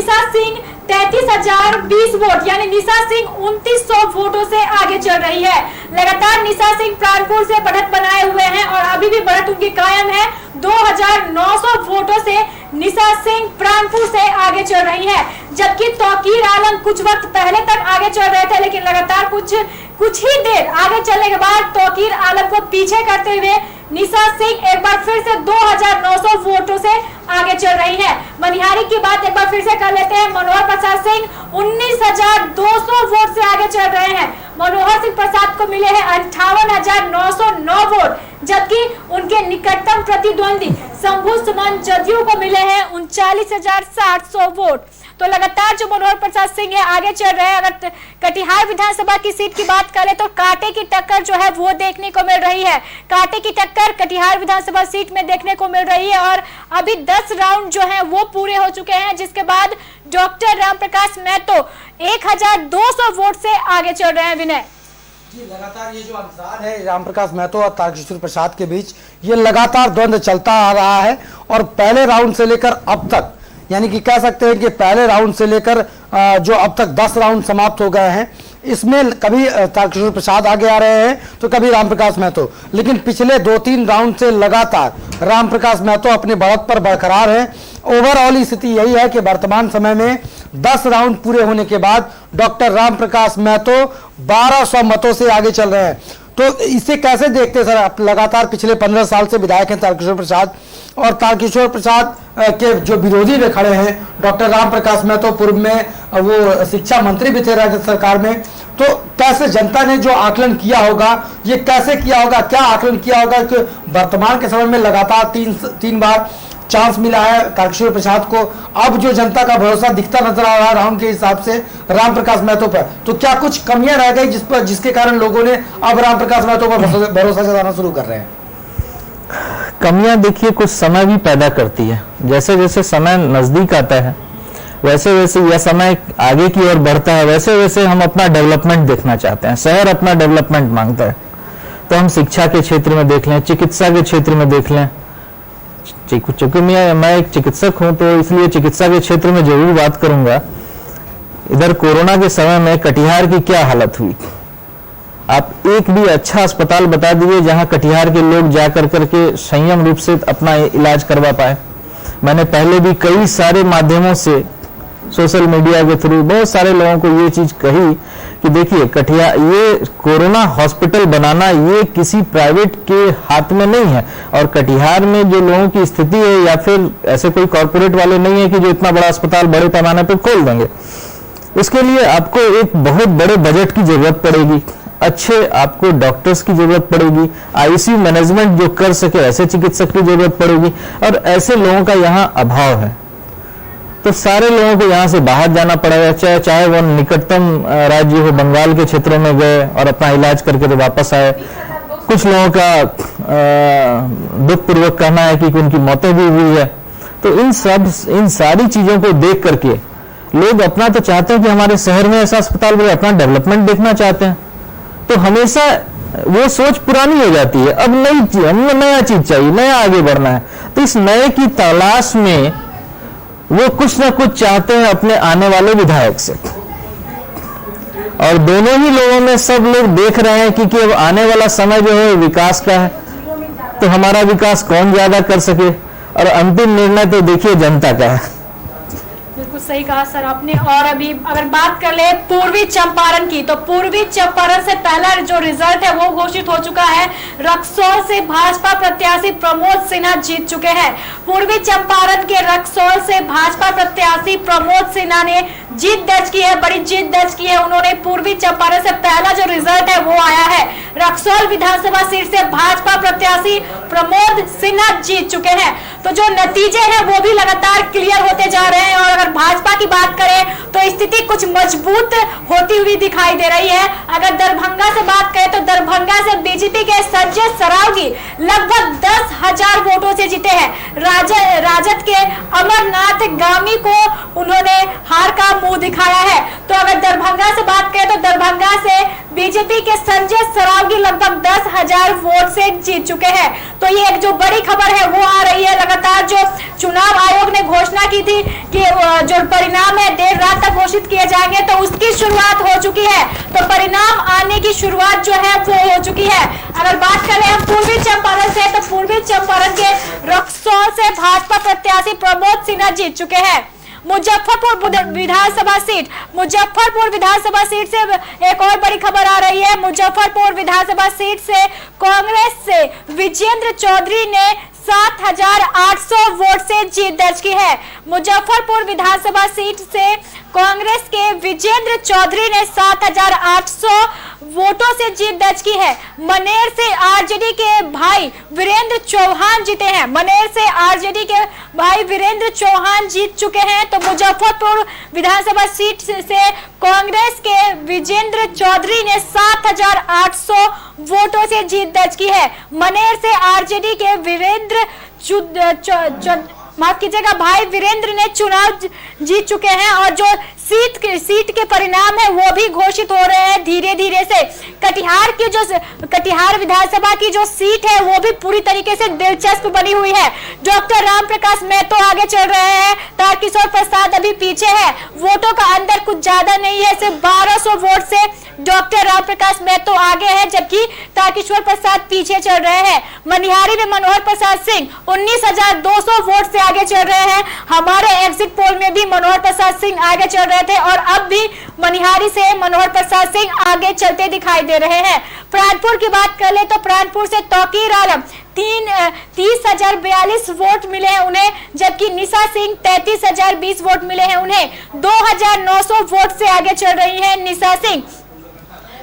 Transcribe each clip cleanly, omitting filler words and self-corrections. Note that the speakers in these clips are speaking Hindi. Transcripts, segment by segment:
निशा सिंह 33,020 वोट यानी निशा सिंह 2900 वोटों से आगे चल रही है। लगातार निशा सिंह प्राणपुर से बढ़त बनाए हुए हैं और अभी भी बढ़त उनकी कायम है। 2900 वोटों से निशा सिंह प्राणपुर से आगे चल रही है, जबकि तौकीर आलम कुछ वक्त पहले तक आगे चल रहे थे, लेकिन लगातार कुछ ही देर आगे चलने के बाद तौकीर आलम को पीछे करते हुए निशा सिंह एक बार फिर से 2900 वोटों से आगे चल रही है। मनिहारी की बात एक बार फिर से कर लेते हैं। मनोहर प्रसाद सिंह 19,200 वोट से आगे चल रहे हैं। मनोहर सिंह प्रसाद को मिले हैं 58,909 वोट, जबकि उनके निकटतम प्रतिद्वंदी शंभू सुमन जदयू को मिले हैं 39,700 वोट। तो लगातार जो मनोहर प्रसाद सिंह है आगे चल रहे हैं। अगर कटिहार विधानसभा की सीट की बात करें तो कांटे की टक्कर जो है वो देखने को मिल रही है। कांटे की टक्कर कटिहार विधानसभा सीट में देखने को मिल रही है और अभी 10 राउंड जो है वो पूरे हो चुके हैं, जिसके बाद डॉक्टर रामप्रकाश महतो 1,200 वोट से आगे चल रहे हैं। विनय जी, लगातार ये जो अंतराल है रामप्रकाश महतो और तारकिशोर प्रसाद के बीच, ये लगातार द्वंद्व चलता आ रहा है और पहले राउंड से लेकर अब तक, यानी कि कह सकते हैं कि पहले राउंड से लेकर जो अब तक 10 राउंड समाप्त हो गए हैं, इसमें कभी तारकिशोर प्रसाद आगे आ रहे हैं तो कभी रामप्रकाश महतो, लेकिन पिछले 2-3 राउंड से लगातार रामप्रकाश महतो अपने बढ़त पर बरकरार है। ओवरऑल स्थिति यही है कि वर्तमान समय में 10 राउंड पूरे होने के बाद डॉक्टर रामप्रकाश महतो 1200 मतों से आगे चल रहे हैं। तो इसे कैसे देखते हैं सर आप? लगातार पिछले 15 साल से विधायक हैं तारकिशोर प्रसाद, और तारकिशोर प्रसाद के जो विरोधी में खड़े हैं डॉक्टर रामप्रकाश महतो, पूर्व में वो शिक्षा मंत्री भी थे राज्य सरकार में। तो कैसे जनता ने जो आकलन किया होगा, ये कैसे किया होगा, क्या आकलन किया होगा कि वर्तमान के समय में लगातार तीन बार चांस मिला है तारकिशोर प्रसाद को, अब जो जनता का भरोसा दिखता नजर आ रहा है राउंड के हिसाब से रामप्रकाश महतो पर, तो क्या कुछ कमियां रह गई जिसके कारण लोगों ने अब रामप्रकाश महतो पर भरोसा जताना शुरू कर रहे हैं? कमियां देखिए कुछ समय भी पैदा करती है। जैसे जैसे समय नजदीक आता है वैसे वैसे यह समय आगे की ओर बढ़ता है, वैसे वैसे हम अपना डेवलपमेंट देखना चाहते हैं। शहर अपना डेवलपमेंट मांगता है, तो हम शिक्षा के क्षेत्र में देख लें, चिकित्सा के क्षेत्र में देख लें। चूंकि मैं एक चिकित्सक हूं तो इसलिए चिकित्सा के क्षेत्र में जरूर बात करूंगा। इधर कोरोना के समय में कटिहार की क्या हालत हुई, आप एक भी अच्छा अस्पताल बता दीजिए जहां कटिहार के लोग जाकर करके संयम रूप से अपना इलाज करवा पाए। मैंने पहले भी कई सारे माध्यमों से सोशल मीडिया के थ्रू बहुत सारे लोगों को ये चीज कही कि देखिए कटिहार, ये कोरोना हॉस्पिटल बनाना ये किसी प्राइवेट के हाथ में नहीं है, और कटिहार में जो लोगों की स्थिति है या फिर ऐसे कोई कॉर्पोरेट वाले नहीं है कि जो इतना बड़ा अस्पताल बड़े पैमाने पर खोल देंगे। इसके लिए आपको एक बहुत बड़े बजट की जरूरत पड़ेगी, अच्छे आपको डॉक्टर्स की जरूरत पड़ेगी, आईसीयू मैनेजमेंट जो कर सके ऐसे चिकित्सक की जरूरत पड़ेगी, और ऐसे लोगों का यहाँ अभाव है। तो सारे लोगों को यहाँ से बाहर जाना पड़ेगा, चाहे वो निकटतम राज्य हो, बंगाल के क्षेत्रों में गए और अपना इलाज करके तो वापस आए। कुछ लोगों का दुख पूर्वक कहना है कि उनकी मौतें भी हुई है। तो इन सारी चीजों को देख करके लोग अपना तो चाहते हैं कि हमारे शहर में ऐसा अस्पताल बने, अपना डेवलपमेंट देखना चाहते हैं। तो हमेशा वो सोच पुरानी हो जाती है, अब नई चीज, हमें नया चीज चाहिए, नया आगे बढ़ना है। तो इस नए की तलाश में वो कुछ ना कुछ चाहते हैं अपने आने वाले विधायक से, और दोनों ही लोगों में सब लोग देख रहे हैं कि अब आने वाला समय जो है विकास का है, तो हमारा विकास कौन ज्यादा कर सके, और अंतिम निर्णय तो देखिए जनता का है। बिल्कुल सही कहा सर आपने। और अभी अगर बात कर ले पूर्वी चंपारण की, तो पूर्वी चंपारण से पहला जो रिजल्ट है वो घोषित हो चुका है। रक्सौल से भाजपा प्रत्याशी प्रमोद सिन्हा जीत चुके हैं। पूर्वी चंपारण के रक्सौल से भाजपा प्रत्याशी प्रमोद सिन्हा ने जीत दर्ज की है, बड़ी जीत दर्ज की है उन्होंने। पूर्वी चंपारण से पहला जो रिजल्ट है वो आया है। रक्सौल विधानसभा सीट से भाजपा प्रत्याशी प्रमोद सिन्हा जीत चुके हैं। तो जो नतीजे हैं वो भी लगातार क्लियर होते जा रहे हैं, और अगर भाजपा की बात करें तो स्थिति कुछ मजबूत होती हुई दिखाई दे रही है। अगर दरभंगा से बात करें तो दरभंगा से बीजेपी के संजय सरावगी लगभग 10,000 वोटों से जीते हैं। राजद के अमरनाथ गामी को उन्होंने हार का मुंह दिखाया है। तो अगर दरभंगा से बात करें तो दरभंगा से बीजेपी के संजय सरावगी लगभग 10,000 वोट से जीत चुके हैं। तो ये एक जो बड़ी खबर है वो आ रही है। लगातार जो चुनाव आयोग ने घोषणा की थी कि जो परिणाम है देर रात तक घोषित किए जाएंगे, तो उसकी शुरुआत हो चुकी है। तो परिणाम आने की शुरुआत जो है वो हो चुकी है। अगर बात करें हम पूर्वी चंपारण से, तो पूर्वी चंपारण के रक्सौल से भाजपा प्रत्याशी प्रमोद सिन्हा जीत चुके हैं। मुजफ्फरपुर विधानसभा सीट से एक और बड़ी खबर आ रही है। मुजफ्फरपुर विधानसभा सीट से कांग्रेस से विजेंद्र चौधरी ने 7,800 वोट से जीत दर्ज की है। मुजफ्फरपुर विधानसभा सीट से कांग्रेस के विजेंद्र चौधरी ने 7,800 वोटों से जीत दर्ज की है। मनेर से आरजेडी के भाई वीरेंद्र चौहान जीते हैं। मनेर से आरजेडी के भाई वीरेंद्र चौहान जीत चुके हैं। तो मुजफ्फरपुर विधानसभा सीट से कांग्रेस के विजेंद्र चौधरी ने 7,800 वोटों से जीत दर्ज की है। मनेर से आरजेडी के वीरेंद्र माफ कीजिएगा भाई वीरेंद्र ने चुनाव जीत चुके हैं और जो सीट के परिणाम है वो भी घोषित हो रहे हैं धीरे धीरे से। कटिहार विधानसभा की जो सीट है वो भी पूरी तरीके से दिलचस्प बनी हुई है। डॉक्टर रामप्रकाश महतो आगे चल रहे हैं, तारकिशोर प्रसाद अभी पीछे है। वोटों का अंदर कुछ ज्यादा नहीं है, सिर्फ 1200 वोट से डॉक्टर रामप्रकाश महतो आगे है, जबकि तारकिशोर प्रसाद पीछे चल रहे हैं। मनिहारी में मनोहर प्रसाद सिंह 19,200 वोट से आगे चल रहे हैं। हमारे एग्जिट पोल में भी मनोहर प्रसाद सिंह आगे चल रहे थे और अब भी मनिहारी से मनोहर प्रसाद सिंह आगे चलते दिखाई दे रहे हैं। प्राणपुर की बात कर ले तो प्राणपुर से तौकीर आलम 30,042 वोट मिले हैं उन्हें, जबकि निशा सिंह 33,020 वोट मिले हैं उन्हें। 2,900 वोट से आगे चल रही है निशा सिंह।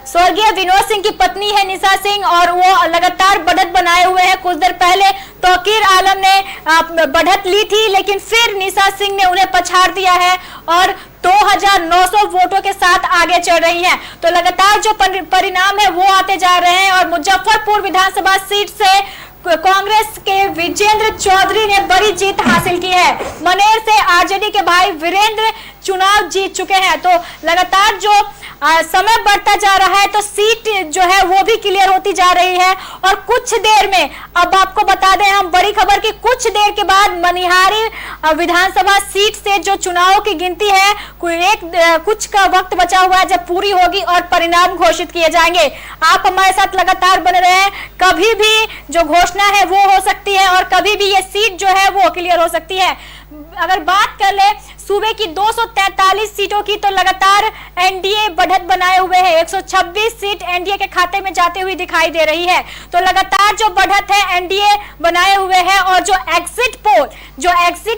स्वर्गीय विनोद सिंह की पत्नी है निशा सिंह और वो लगातार बढ़त बनाए हुए हैं। कुछ देर पहले तौकीर आलम ने बढ़त ली थी, लेकिन फिर निशा सिंह ने उन्हें पछाड़ दिया है और 2,900 वोटों के साथ आगे चल रही हैं। तो लगातार जो परिणाम है वो आते जा रहे हैं और मुजफ्फरपुर विधानसभा सीट से कांग्रेस के विजेंद्र चौधरी ने बड़ी जीत हासिल की है। मनेर से आरजेडी के भाई वीरेंद्र चुनाव जीत चुके हैं। तो लगातार जो समय बढ़ता जा रहा है तो सीट जो है वो भी क्लियर होती जा रही है और कुछ देर में, अब आपको बता दें हम बड़ी खबर की, कुछ देर के बाद मनिहारी विधानसभा सीट से जो चुनाव की गिनती है कुछ का वक्त बचा हुआ है जब पूरी होगी और परिणाम घोषित किए जाएंगे। आप हमारे साथ लगातार बने रहें, कभी भी जो घोषणा है वो हो सकती है और कभी भी ये सीट जो है वो क्लियर हो सकती है। अगर बात कर ले सूबे की 243 सीटों की तो लगातार एनडीए बढ़त बनाए हुए है। 126 सीट एनडीए के खाते में जाते हुए दिखाई दे रही है। तो लगातार जो बढ़त है एनडीए बनाए हुए है और जो एग्जिट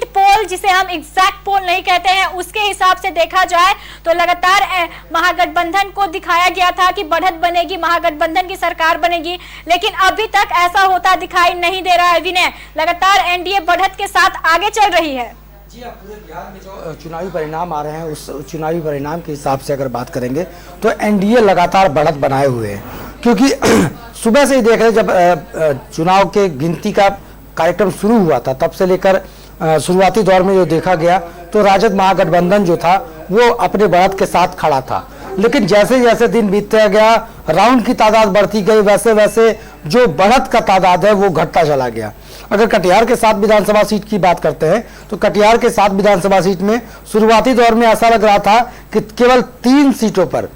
पोल जिसे हम एग्जैक्ट पोल नहीं कहते हैं उसके हिसाब से देखा जाए तो लगातार महागठबंधन को दिखाया गया था कि बढ़त बनेगी, महागठबंधन की सरकार बनेगी, लेकिन अभी तक ऐसा होता दिखाई नहीं दे रहा है। विनय, लगातार एनडीए बढ़त के साथ आगे चल रही है। जी, अब पूरे बिहार में जो चुनावी परिणाम आ रहे हैं उस चुनावी परिणाम के हिसाब से अगर बात करेंगे तो एनडीए लगातार बढ़त बनाए हुए हैं, क्योंकि सुबह से ही देख रहे जब चुनाव के गिनती का कार्यक्रम शुरू हुआ था तब से लेकर शुरुआती दौर में जो देखा गया तो राजद महागठबंधन जो था वो अपने बढ़त के साथ खड़ा था, लेकिन जैसे जैसे दिन बीतता गया राउंड की तादाद बढ़ती गई वैसे वैसे जो बढ़त का तादाद है वो घटता चला गया। अगर कटिहार के 7 विधानसभा सीट की बात करते हैं तो कटिहार के 7 विधानसभा सीट में शुरुआती दौर में ऐसा लग रहा था कि केवल 3 सीटों पर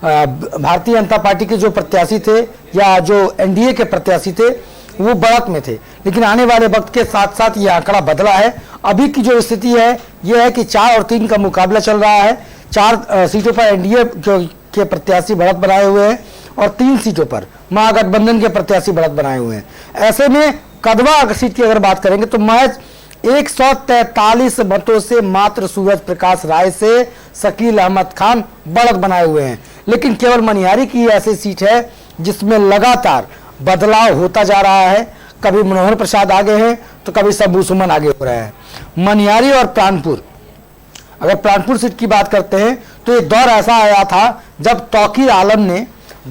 भारतीय जनता पार्टी के जो प्रत्याशी थे या जो एनडीए के प्रत्याशी थे वो बढ़त में थे, लेकिन आने वाले वक्त के साथ साथ ये आंकड़ा बदला है। अभी की जो स्थिति है ये है कि 4 और 3 का मुकाबला चल रहा है। 4 सीटों पर एनडीए के प्रत्याशी बढ़त बनाए हुए हैं और 3 सीटों पर महागठबंधन के प्रत्याशी बढ़त बनाए हुए हैं। ऐसे में कदवा सीट की अगर बात करेंगे तो महज 143 मतों से मात्र सूरज प्रकाश राय से शकील अहमद खान बढ़त बनाए हुए हैं, लेकिन केवल मनिहारी की ऐसी सीट है जिसमें लगातार बदलाव होता जा रहा है। कभी मनोहर प्रसाद आगे हैं तो कभी शंभू सुमन आगे हो रहे हैं। मनिहारी और प्राणपुर, अगर प्राणपुर सीट की बात करते हैं तो एक दौर ऐसा आया था जब तौकीर आलम ने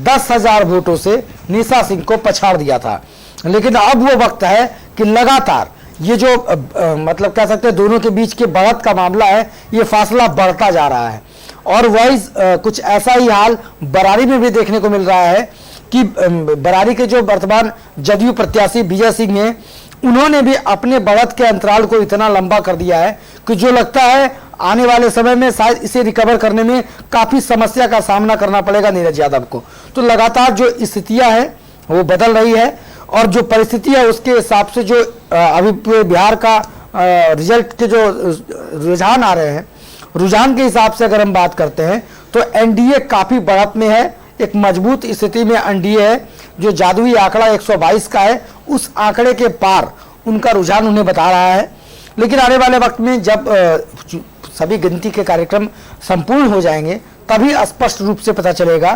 10,000 वोटों से निशा सिंह को पछाड़ दिया था, लेकिन अब वो वक्त है कि लगातार ये जो मतलब कह सकते हैं दोनों के बीच के बढ़त का मामला है ये फासला बढ़ता जा रहा है और वही कुछ ऐसा ही हाल बरारी में भी देखने को मिल रहा है कि बरारी के जो वर्तमान जदयू प्रत्याशी विजय सिंह हैं, उन्होंने भी अपने बढ़त के अंतराल को इतना लंबा कर दिया है कि जो लगता है आने वाले समय में शायद इसे रिकवर करने में काफी समस्या का सामना करना पड़ेगा नीरज यादव को। तो लगातार जो स्थितियां हैं वो बदल रही है और जो परिस्थिति है उसके हिसाब से जो अभी बिहार का रिजल्ट के जो रुझान आ रहे हैं, रुझान के हिसाब से अगर हम बात करते हैं तो एनडीए काफी बढ़त में है, एक मजबूत स्थिति में एनडीए है। जो जादुई आंकड़ा 122 का है, उस आंकड़े के पार उनका रुझान उन्हें बता रहा है। लेकिन आने वाले वक्त में जब सभी गिनती के कार्यक्रम संपूर्ण हो जाएंगे तभी स्पष्ट रूप से पता चलेगा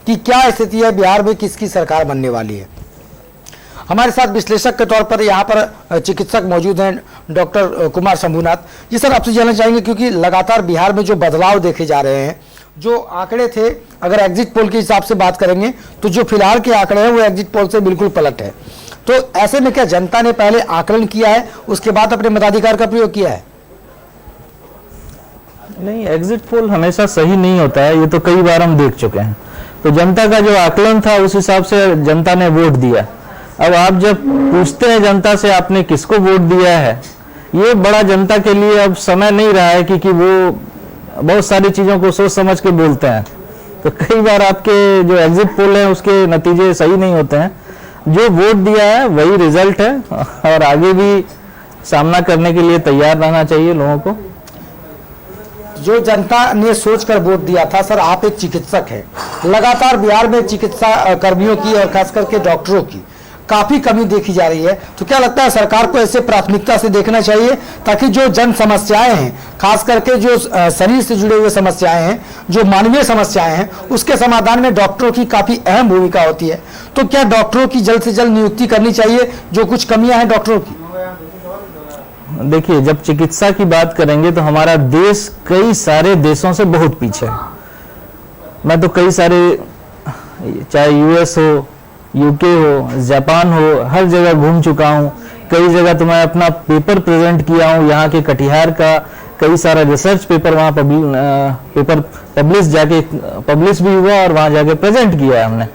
कि क्या स्थिति है, बिहार में किसकी सरकार बनने वाली है। हमारे साथ विश्लेषक के तौर पर यहाँ पर चिकित्सक मौजूद हैं, डॉक्टर कुमार शंभुनाथ जी। सर, आपसे जानना चाहेंगे क्योंकि लगातार बिहार में जो बदलाव देखे जा रहे हैं, जो आंकड़े थे, अगर एग्जिट पोल के हिसाब से बात करेंगे तो जो फिलहाल के आंकड़े हैं वो एग्जिट पोल से बिल्कुल पलट है। तो ऐसे में क्या जनता ने पहले आकलन किया है, उसके बाद अपने मताधिकार का प्रयोग किया है? नहीं, एग्जिट पोल हमेशा सही नहीं होता है, ये तो कई बार हम देख चुके हैं। तो जनता का जो आकलन था उस हिसाब से जनता ने वोट दिया। अब आप जब पूछते हैं जनता से आपने किसको वोट दिया है, ये बड़ा जनता के लिए अब समय नहीं रहा है कि वो बहुत सारी चीजों को सोच समझ के बोलते हैं। तो कई बार आपके जो एग्जिट पोल है उसके नतीजे सही नहीं होते हैं। जो वोट दिया है वही रिजल्ट है और आगे भी सामना करने के लिए तैयार रहना चाहिए लोगों को। जो जनता ने सोचकर वोट दिया था, सर आप एक चिकित्सक हैं, लगातार बिहार में चिकित्सा कर्मियों की और खास करके डॉक्टरों की काफी कमी देखी जा रही है। तो क्या लगता है सरकार को ऐसे प्राथमिकता से देखना चाहिए ताकि जो जन समस्याएं हैं, खास करके जो शरीर से जुड़े हुए समस्याएं हैं, जो मानवीय समस्याएं हैं, उसके समाधान में डॉक्टरों की काफी अहम भूमिका होती है। तो क्या डॉक्टरों की जल्द से जल्द नियुक्ति करनी चाहिए, जो कुछ कमियां हैं डॉक्टरों की? देखिए, जब चिकित्सा की बात करेंगे तो हमारा देश कई सारे देशों से बहुत पीछे है। मैं तो कई सारे, चाहे यूएस हो, यूके हो, जापान हो, हर जगह घूम चुका हूँ। कई जगह तो मैं अपना पेपर प्रेजेंट किया हूँ, यहाँ के कटिहार का कई सारा रिसर्च पेपर वहाँ पेपर पब्लिश भी हुआ और वहाँ जाके प्रेजेंट किया है हमने।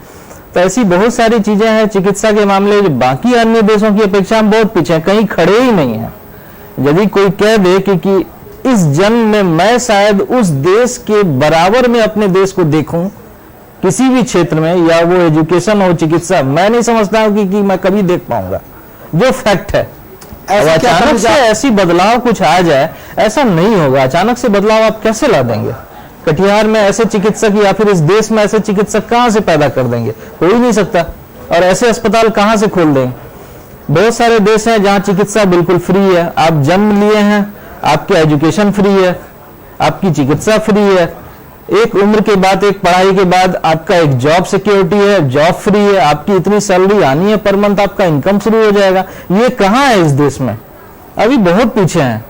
तो ऐसी बहुत सारी चीजें हैं चिकित्सा के मामले जो बाकी अन्य देशों की अपेक्षा हम बहुत पीछे हैं, कहीं खड़े ही नहीं है। यदि कोई कह दे कि इस जन्म में मैं शायद उस देश के बराबर में अपने देश को देखूं किसी भी क्षेत्र में, या वो एजुकेशन हो, चिकित्सा, मैं नहीं समझता हूं कि मैं कभी देख पाऊंगा, जो फैक्ट है। अचानक से ऐसी बदलाव कुछ आ जाए, ऐसा नहीं होगा। अचानक से बदलाव आप कैसे ला देंगे? कटिहार में ऐसे चिकित्सक या फिर इस देश में ऐसे चिकित्सक कहां से पैदा कर देंगे? हो ही नहीं सकता। और ऐसे अस्पताल कहां से खोल देंगे? बहुत सारे देश हैं जहां चिकित्सा बिल्कुल फ्री है। आप जन्म लिए हैं, आपकी एजुकेशन फ्री है, आपकी चिकित्सा फ्री है, एक उम्र के बाद, एक पढ़ाई के बाद आपका एक जॉब सिक्योरिटी है, जॉब फ्री है, आपकी इतनी सैलरी आनी है पर मंथ, आपका इनकम शुरू हो जाएगा। ये कहाँ है इस देश में? अभी बहुत पीछे हैं।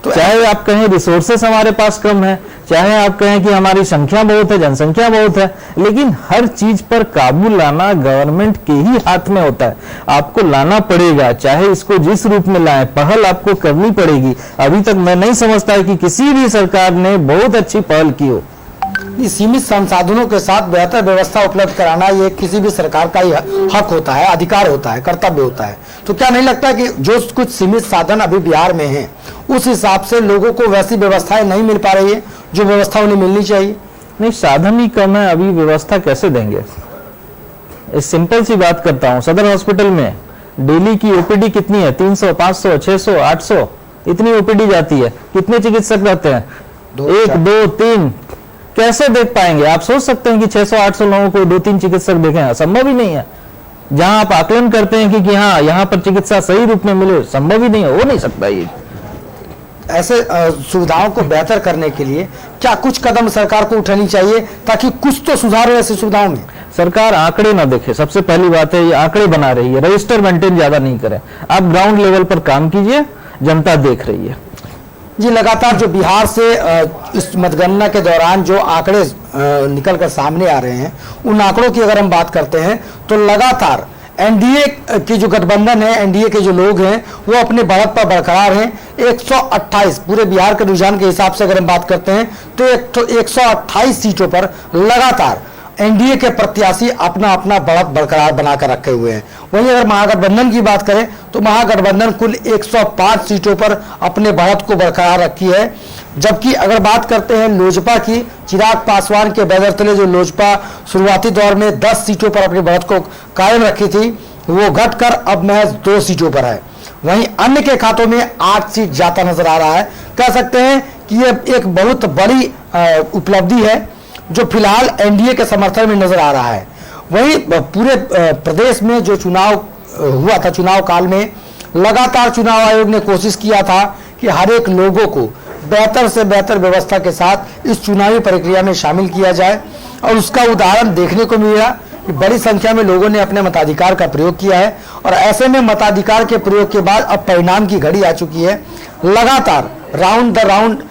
तो चाहे आप कहें रिसोर्सेस हमारे पास कम है, चाहे आप कहें कि हमारी संख्या बहुत है, जनसंख्या बहुत है, लेकिन हर चीज पर काबू लाना गवर्नमेंट के ही हाथ में होता है। आपको लाना पड़ेगा, चाहे इसको जिस रूप में लाएं, पहल आपको करनी पड़ेगी। अभी तक मैं नहीं समझता कि किसी भी सरकार ने बहुत अच्छी पहल की हो। सीमित संसाधनों के साथ बेहतर व्यवस्था उपलब्ध कराना ये किसी भी सरकार का ही हक होता है, अधिकार होता है, कर्तव्य होता है। तो क्या नहीं लगता कि जो कुछ सीमित साधन अभी बिहार में हैं, उस हिसाब से लोगों को वैसी व्यवस्थाएं नहीं मिल पा रही है जो व्यवस्था उन्हें मिलनी चाहिए? नहीं, साधन ही कम है, अभी व्यवस्था कैसे देंगे? इस सिंपल सी बात करता हूँ, सदर हॉस्पिटल में डेली की ओपीडी कितनी है? 300, 500, 600, 800 इतनी ओपीडी जाती है। कितने चिकित्सक रहते हैं? 1, 2, 3। कैसे देख पाएंगे? आप सोच सकते हैं कि 600-800 लोगों को 2-3 चिकित्सक देखें? संभव ही नहीं है। जहां आप आकलन करते हैं कि हाँ यहाँ पर चिकित्सा सही रूप में मिले, संभव ही नहीं है, हो नहीं सकता। ये ऐसे सुविधाओं को बेहतर करने के लिए क्या कुछ कदम सरकार को उठानी चाहिए ताकि कुछ तो सुधार हो ऐसी सुविधाओं में? सरकार आंकड़े ना देखे, सबसे पहली बात है। ये आंकड़े बना रही है, रजिस्टर मेंटेन ज्यादा नहीं करे। आप ग्राउंड लेवल पर काम कीजिए, जनता देख रही है। जी, लगातार जो बिहार से इस मतगणना के दौरान जो आंकड़े निकल कर सामने आ रहे हैं, उन आंकड़ों की अगर हम बात करते हैं तो लगातार एनडीए की जो गठबंधन है, एनडीए के जो लोग हैं वो अपने बढ़त पर बरकरार हैं। 128 पूरे बिहार के रुझान के हिसाब से अगर हम बात करते हैं तो 128 सीटों पर लगातार एनडीए के प्रत्याशी अपना अपना बढ़त बरकरार बनाकर रखे हुए हैं। वहीं अगर महागठबंधन की बात करें तो महागठबंधन कुल 105 सीटों पर अपने बढ़त को बरकरार रखी है। जबकि अगर बात करते हैं लोजपा की, चिराग पासवान के बैनर जो लोजपा शुरुआती दौर में 10 सीटों पर अपनी बढ़त को कायम रखी थी, वो घटकर अब महज 2 सीटों पर है। वहीं अन्य के खातों में 8 सीट जाता नजर आ रहा है। कह सकते हैं कि ये एक बहुत बड़ी उपलब्धि है जो फिलहाल एनडीए के समर्थन में नजर आ रहा है। वहीं पूरे प्रदेश में जो चुनाव हुआ था, चुनाव काल में लगातार चुनाव आयोग ने कोशिश किया था कि हर एक लोगों को बेहतर से बेहतर व्यवस्था के साथ इस चुनावी प्रक्रिया में शामिल किया जाए, और उसका उदाहरण देखने को मिला कि बड़ी संख्या में लोगों ने अपने मताधिकार का प्रयोग किया है। और ऐसे में मताधिकार के प्रयोग के बाद अब परिणाम की घड़ी आ चुकी है। लगातार राउंड द राउंड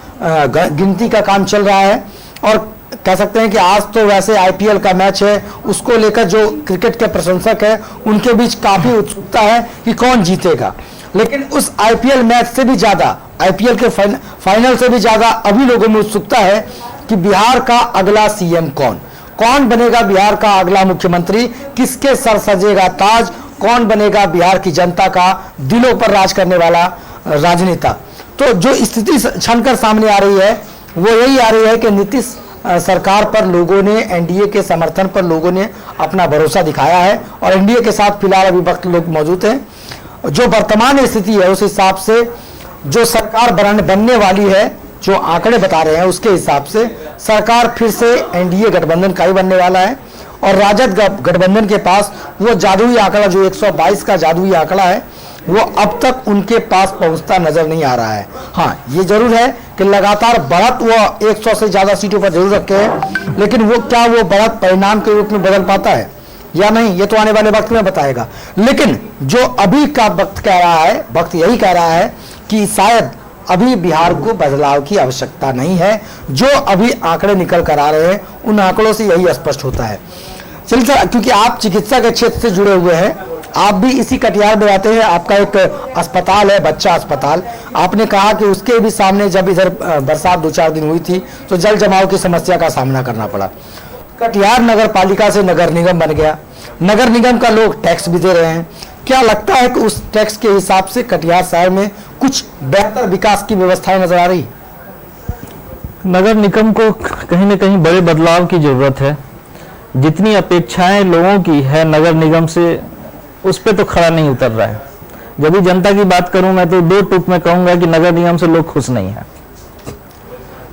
गिनती का काम चल रहा है, और कह सकते हैं कि आज तो वैसे आईपीएल का मैच है, उसको लेकर जो क्रिकेट के प्रशंसक हैं उनके बीच काफी उत्सुकता है कि कौन जीतेगा। लेकिन उस आईपीएल मैच से भी ज्यादा, आईपीएल के फाइनल से भी ज्यादा अभी लोगों में उत्सुकता है कि बिहार का अगला सीएम कौन बनेगा, बिहार का अगला मुख्यमंत्री, किसके सर सजेगा ताज, कौन बनेगा बिहार की जनता का दिलों पर राज करने वाला राजनेता। तो जो स्थिति छनकर सामने आ रही है वो यही आ रही है कि नीतीश सरकार पर लोगों ने, एनडीए के समर्थन पर लोगों ने अपना भरोसा दिखाया है, और एनडीए के साथ फिलहाल अभी वक्त लोग मौजूद हैं। जो वर्तमान स्थिति है उस हिसाब से जो सरकार बनने वाली है, जो आंकड़े बता रहे हैं उसके हिसाब से सरकार फिर से एनडीए गठबंधन का ही बनने वाला है। और राजद गठबंधन के पास वो जादुई आंकड़ा, जो 122 का जादुई आंकड़ा है, वो अब तक उनके पास पहुंचता नजर नहीं आ रहा है। हाँ, ये जरूर है कि लगातार बढ़त वो 100 से ज्यादा सीटों पर जरूर रखे हैं, लेकिन वो क्या वो बढ़त परिणाम के रूप में बदल पाता है या नहीं, ये तो आने वाले वक्त में बताएगा। लेकिन जो अभी का वक्त कह रहा है, वक्त यही कह रहा है कि शायद अभी बिहार को बदलाव की आवश्यकता नहीं है। जो अभी आंकड़े निकल कर आ रहे हैं उन आंकड़ों से यही स्पष्ट होता है। चलिए सर, क्योंकि आप चिकित्सा के क्षेत्र से जुड़े हुए हैं, आप भी इसी कटिहार में रहते हैं, आपका एक अस्पताल है, बच्चा अस्पताल। आपने कहा कि उसके भी सामने जब इधर बरसात 2-4 दिन हुई थी तो जल जमाव की समस्या का सामना करना पड़ा। कटिहार नगर पालिका से नगर निगम बन गया, नगर निगम का लोग टैक्स भी दे रहे हैं। क्या लगता है कि उस टैक्स के हिसाब से कटिहार शहर में कुछ बेहतर विकास की व्यवस्थाएं नजर आ रही? नगर निगम को कहीं न कहीं बड़े बदलाव की जरूरत है। जितनी अपेक्षाएं लोगों की है नगर निगम से, उस पे तो खड़ा नहीं उतर रहा है। जब भी जनता की बात करूं मैं तो 2 टूक में कहूंगा कि नगर निगम से लोग खुश नहीं है।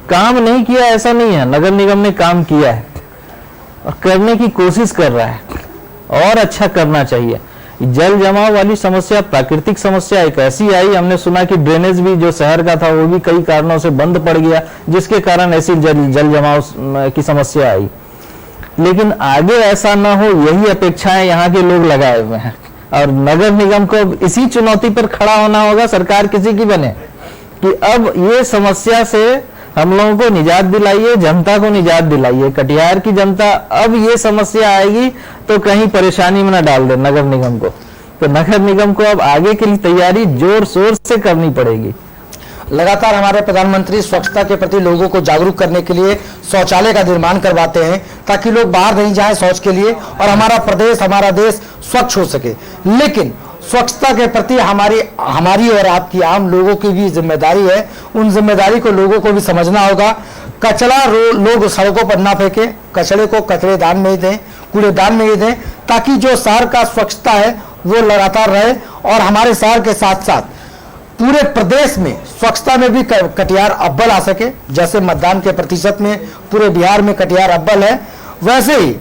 काम नहीं किया ऐसा नहीं है, नगर निगम ने काम किया है और करने की कोशिश कर रहा है, और अच्छा करना चाहिए। जल जमाव वाली समस्या प्राकृतिक समस्या एक ऐसी आई, हमने सुना कि ड्रेनेज भी जो शहर का था वो भी कई कारणों से बंद पड़ गया, जिसके कारण ऐसी जल जमाव की समस्या आई। लेकिन आगे ऐसा ना हो, यही अपेक्षाएं यहाँ के लोग लगाए हुए हैं। और नगर निगम को इसी चुनौती पर खड़ा होना होगा, सरकार किसी की बने, कि अब ये समस्या से हम लोगों को निजात दिलाइए, जनता को निजात दिलाइए। कटिहार की जनता अब ये समस्या आएगी तो कहीं परेशानी में न डाल दे नगर निगम को। तो नगर निगम को अब आगे के लिए तैयारी जोर शोर से करनी पड़ेगी। लगातार हमारे प्रधानमंत्री स्वच्छता के प्रति लोगों को जागरूक करने के लिए शौचालय का निर्माण करवाते हैं ताकि लोग बाहर नहीं जाएं शौच के लिए, और हमारा प्रदेश, हमारा देश स्वच्छ हो सके। लेकिन स्वच्छता के प्रति हमारी और आपकी आम लोगों की भी जिम्मेदारी है। उन जिम्मेदारी को लोगों को भी समझना होगा। कचरा लोग सड़कों पर ना फेंके, कचरे को कचरेदान में ही दें, कूड़ेदान में ही दें, ताकि जो शहर का स्वच्छता है वो लगातार रहे। और हमारे शहर के साथ साथ पूरे प्रदेश में स्वच्छता में भी कटिहार अव्वल आ सके। जैसे मतदान के प्रतिशत में पूरे बिहार में कटिहार अव्वल है, वैसे ही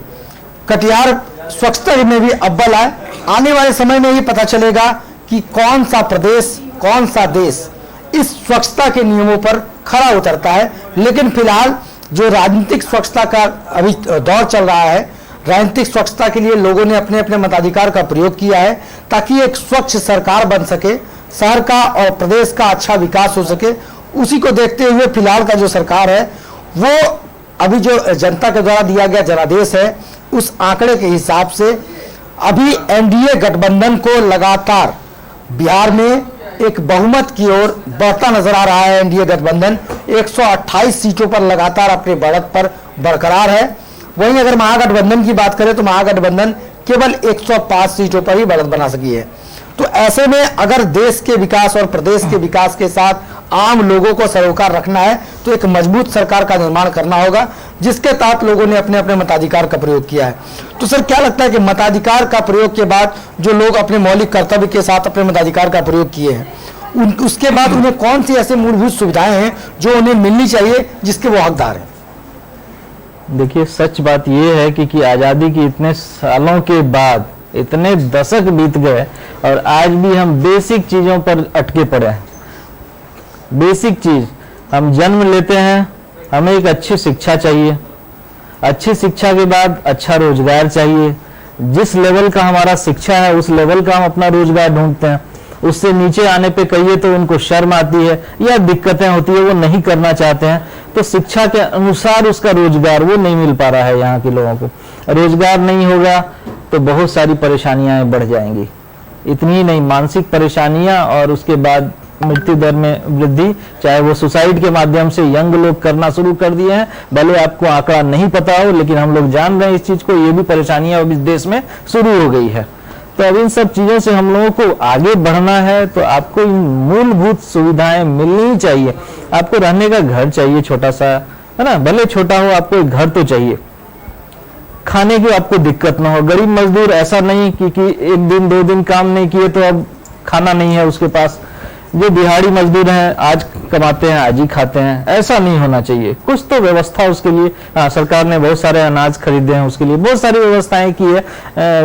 कटिहार स्वच्छता में भी अव्वल आए। आने वाले समय में ही पता चलेगा कि कौन सा प्रदेश, कौन सा देश इस स्वच्छता के नियमों पर खरा उतरता है। लेकिन फिलहाल जो राजनीतिक स्वच्छता का अभी दौर चल रहा है, राजनीतिक स्वच्छता के लिए लोगों ने अपने अपने मताधिकार का प्रयोग किया है ताकि एक स्वच्छ सरकार बन सके, शहर का और प्रदेश का अच्छा विकास हो सके। उसी को देखते हुए फिलहाल का जो सरकार है वो अभी जो जनता के द्वारा दिया गया जनादेश है, उस आंकड़े के हिसाब से अभी एनडीए गठबंधन को लगातार बिहार में एक बहुमत की ओर बढ़ता नजर आ रहा है। एनडीए गठबंधन 128 सीटों पर लगातार अपने बढ़त पर बरकरार है। वहीं अगर महागठबंधन की बात करें तो महागठबंधन केवल 105 सीटों पर ही बढ़त बना सकी है। तो ऐसे में अगर देश के विकास और प्रदेश के विकास के साथ आम लोगों को सरोकार रखना है तो एक मजबूत सरकार का निर्माण करना होगा, जिसके तहत लोगों ने अपने अपने मताधिकार का प्रयोग किया है। तो सर क्या लगता है कि मताधिकार का प्रयोग के बाद जो लोग अपने मौलिक कर्तव्य के साथ अपने मताधिकार का प्रयोग किए हैं, उसके बाद उन्हें कौन सी ऐसी मूलभूत सुविधाएं हैं जो उन्हें मिलनी चाहिए जिसके वो हकदार हैं? देखिए, सच बात यह है कि आज़ादी के इतने सालों के बाद इतने दशक बीत गए और आज भी हम बेसिक चीज़ों पर अटके पड़े हैं। बेसिक चीज़, हम जन्म लेते हैं, हमें एक अच्छी शिक्षा चाहिए, अच्छी शिक्षा के बाद अच्छा रोजगार चाहिए। जिस लेवल का हमारा शिक्षा है उस लेवल का हम अपना रोजगार ढूंढते हैं। उससे नीचे आने पे कहिए तो उनको शर्म आती है या दिक्कतें होती है, वो नहीं करना चाहते हैं। तो शिक्षा के अनुसार उसका रोजगार वो नहीं मिल पा रहा है। यहाँ के लोगों को रोजगार नहीं होगा तो बहुत सारी परेशानियां बढ़ जाएंगी। इतनी ही नहीं, मानसिक परेशानियां और उसके बाद मृत्यु दर में वृद्धि, चाहे वो सुसाइड के माध्यम से यंग लोग करना शुरू कर दिए हैं। भले आपको आंकड़ा नहीं पता हो, लेकिन हम लोग जान रहे हैं इस चीज को। ये भी परेशानियां अब इस देश में शुरू हो गई है। तो अब इन सब चीजों से हम लोगों को आगे बढ़ना है तो आपको इन मूलभूत सुविधाएं मिलनी ही चाहिए। आपको रहने का घर चाहिए, छोटा सा, है ना, भले छोटा हो, आपको एक घर तो चाहिए। खाने की आपको दिक्कत ना हो। गरीब मजदूर ऐसा नहीं कि एक दिन 2 दिन काम नहीं किए तो अब खाना नहीं है उसके पास। जो दिहाड़ी मजदूर हैं, आज कमाते हैं आज ही खाते हैं, ऐसा नहीं होना चाहिए। कुछ तो व्यवस्था उसके लिए, सरकार ने बहुत सारे अनाज खरीदे हैं, उसके लिए बहुत सारी व्यवस्थाएं की है।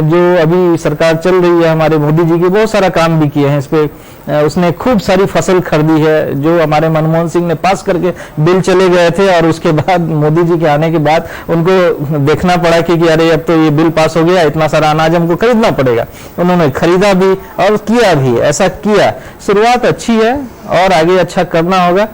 जो अभी सरकार चल रही है हमारे मोदी जी की, बहुत सारा काम भी किए हैं इस पे। उसने खूब सारी फसल खरीदी है, जो हमारे मनमोहन सिंह ने पास करके बिल चले गए थे और उसके बाद मोदी जी के आने के बाद उनको देखना पड़ा कि अरे अब तो ये बिल पास हो गया, इतना सारा अनाज हमको खरीदना पड़ेगा। उन्होंने खरीदा भी और किया भी, ऐसा किया। शुरुआत अच्छी है और आगे अच्छा करना होगा।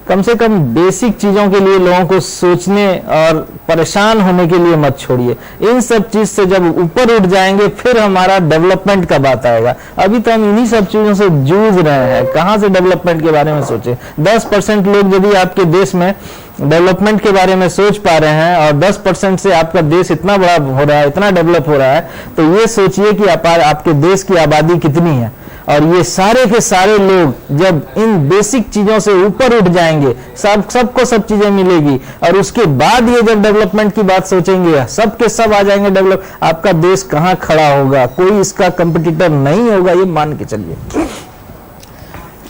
कम से कम बेसिक चीजों के लिए लोगों को सोचने और परेशान होने के लिए मत छोड़िए। इन सब चीज से जब ऊपर उठ जाएंगे फिर हमारा डेवलपमेंट का बात आएगा। अभी तो हम इन्हीं सब चीजों से जूझ रहे हैं, कहां से डेवलपमेंट के बारे में सोचे। 10% लोग यदि आपके देश में डेवलपमेंट के बारे में सोच पा रहे हैं और 10% से आपका देश इतना बड़ा हो रहा है, इतना डेवलप हो रहा है, तो ये सोचिए कि आपके देश की आबादी कितनी है। और ये सारे के सारे लोग जब इन बेसिक चीजों से ऊपर उठ जाएंगे, सबको सब चीजें मिलेगी और उसके बाद ये जब डेवलपमेंट की बात सोचेंगे, सबके सब आ जाएंगे डेवलप, आपका देश कहां खड़ा होगा? कोई इसका कंपटीटर नहीं होगा, ये मान के चलिए।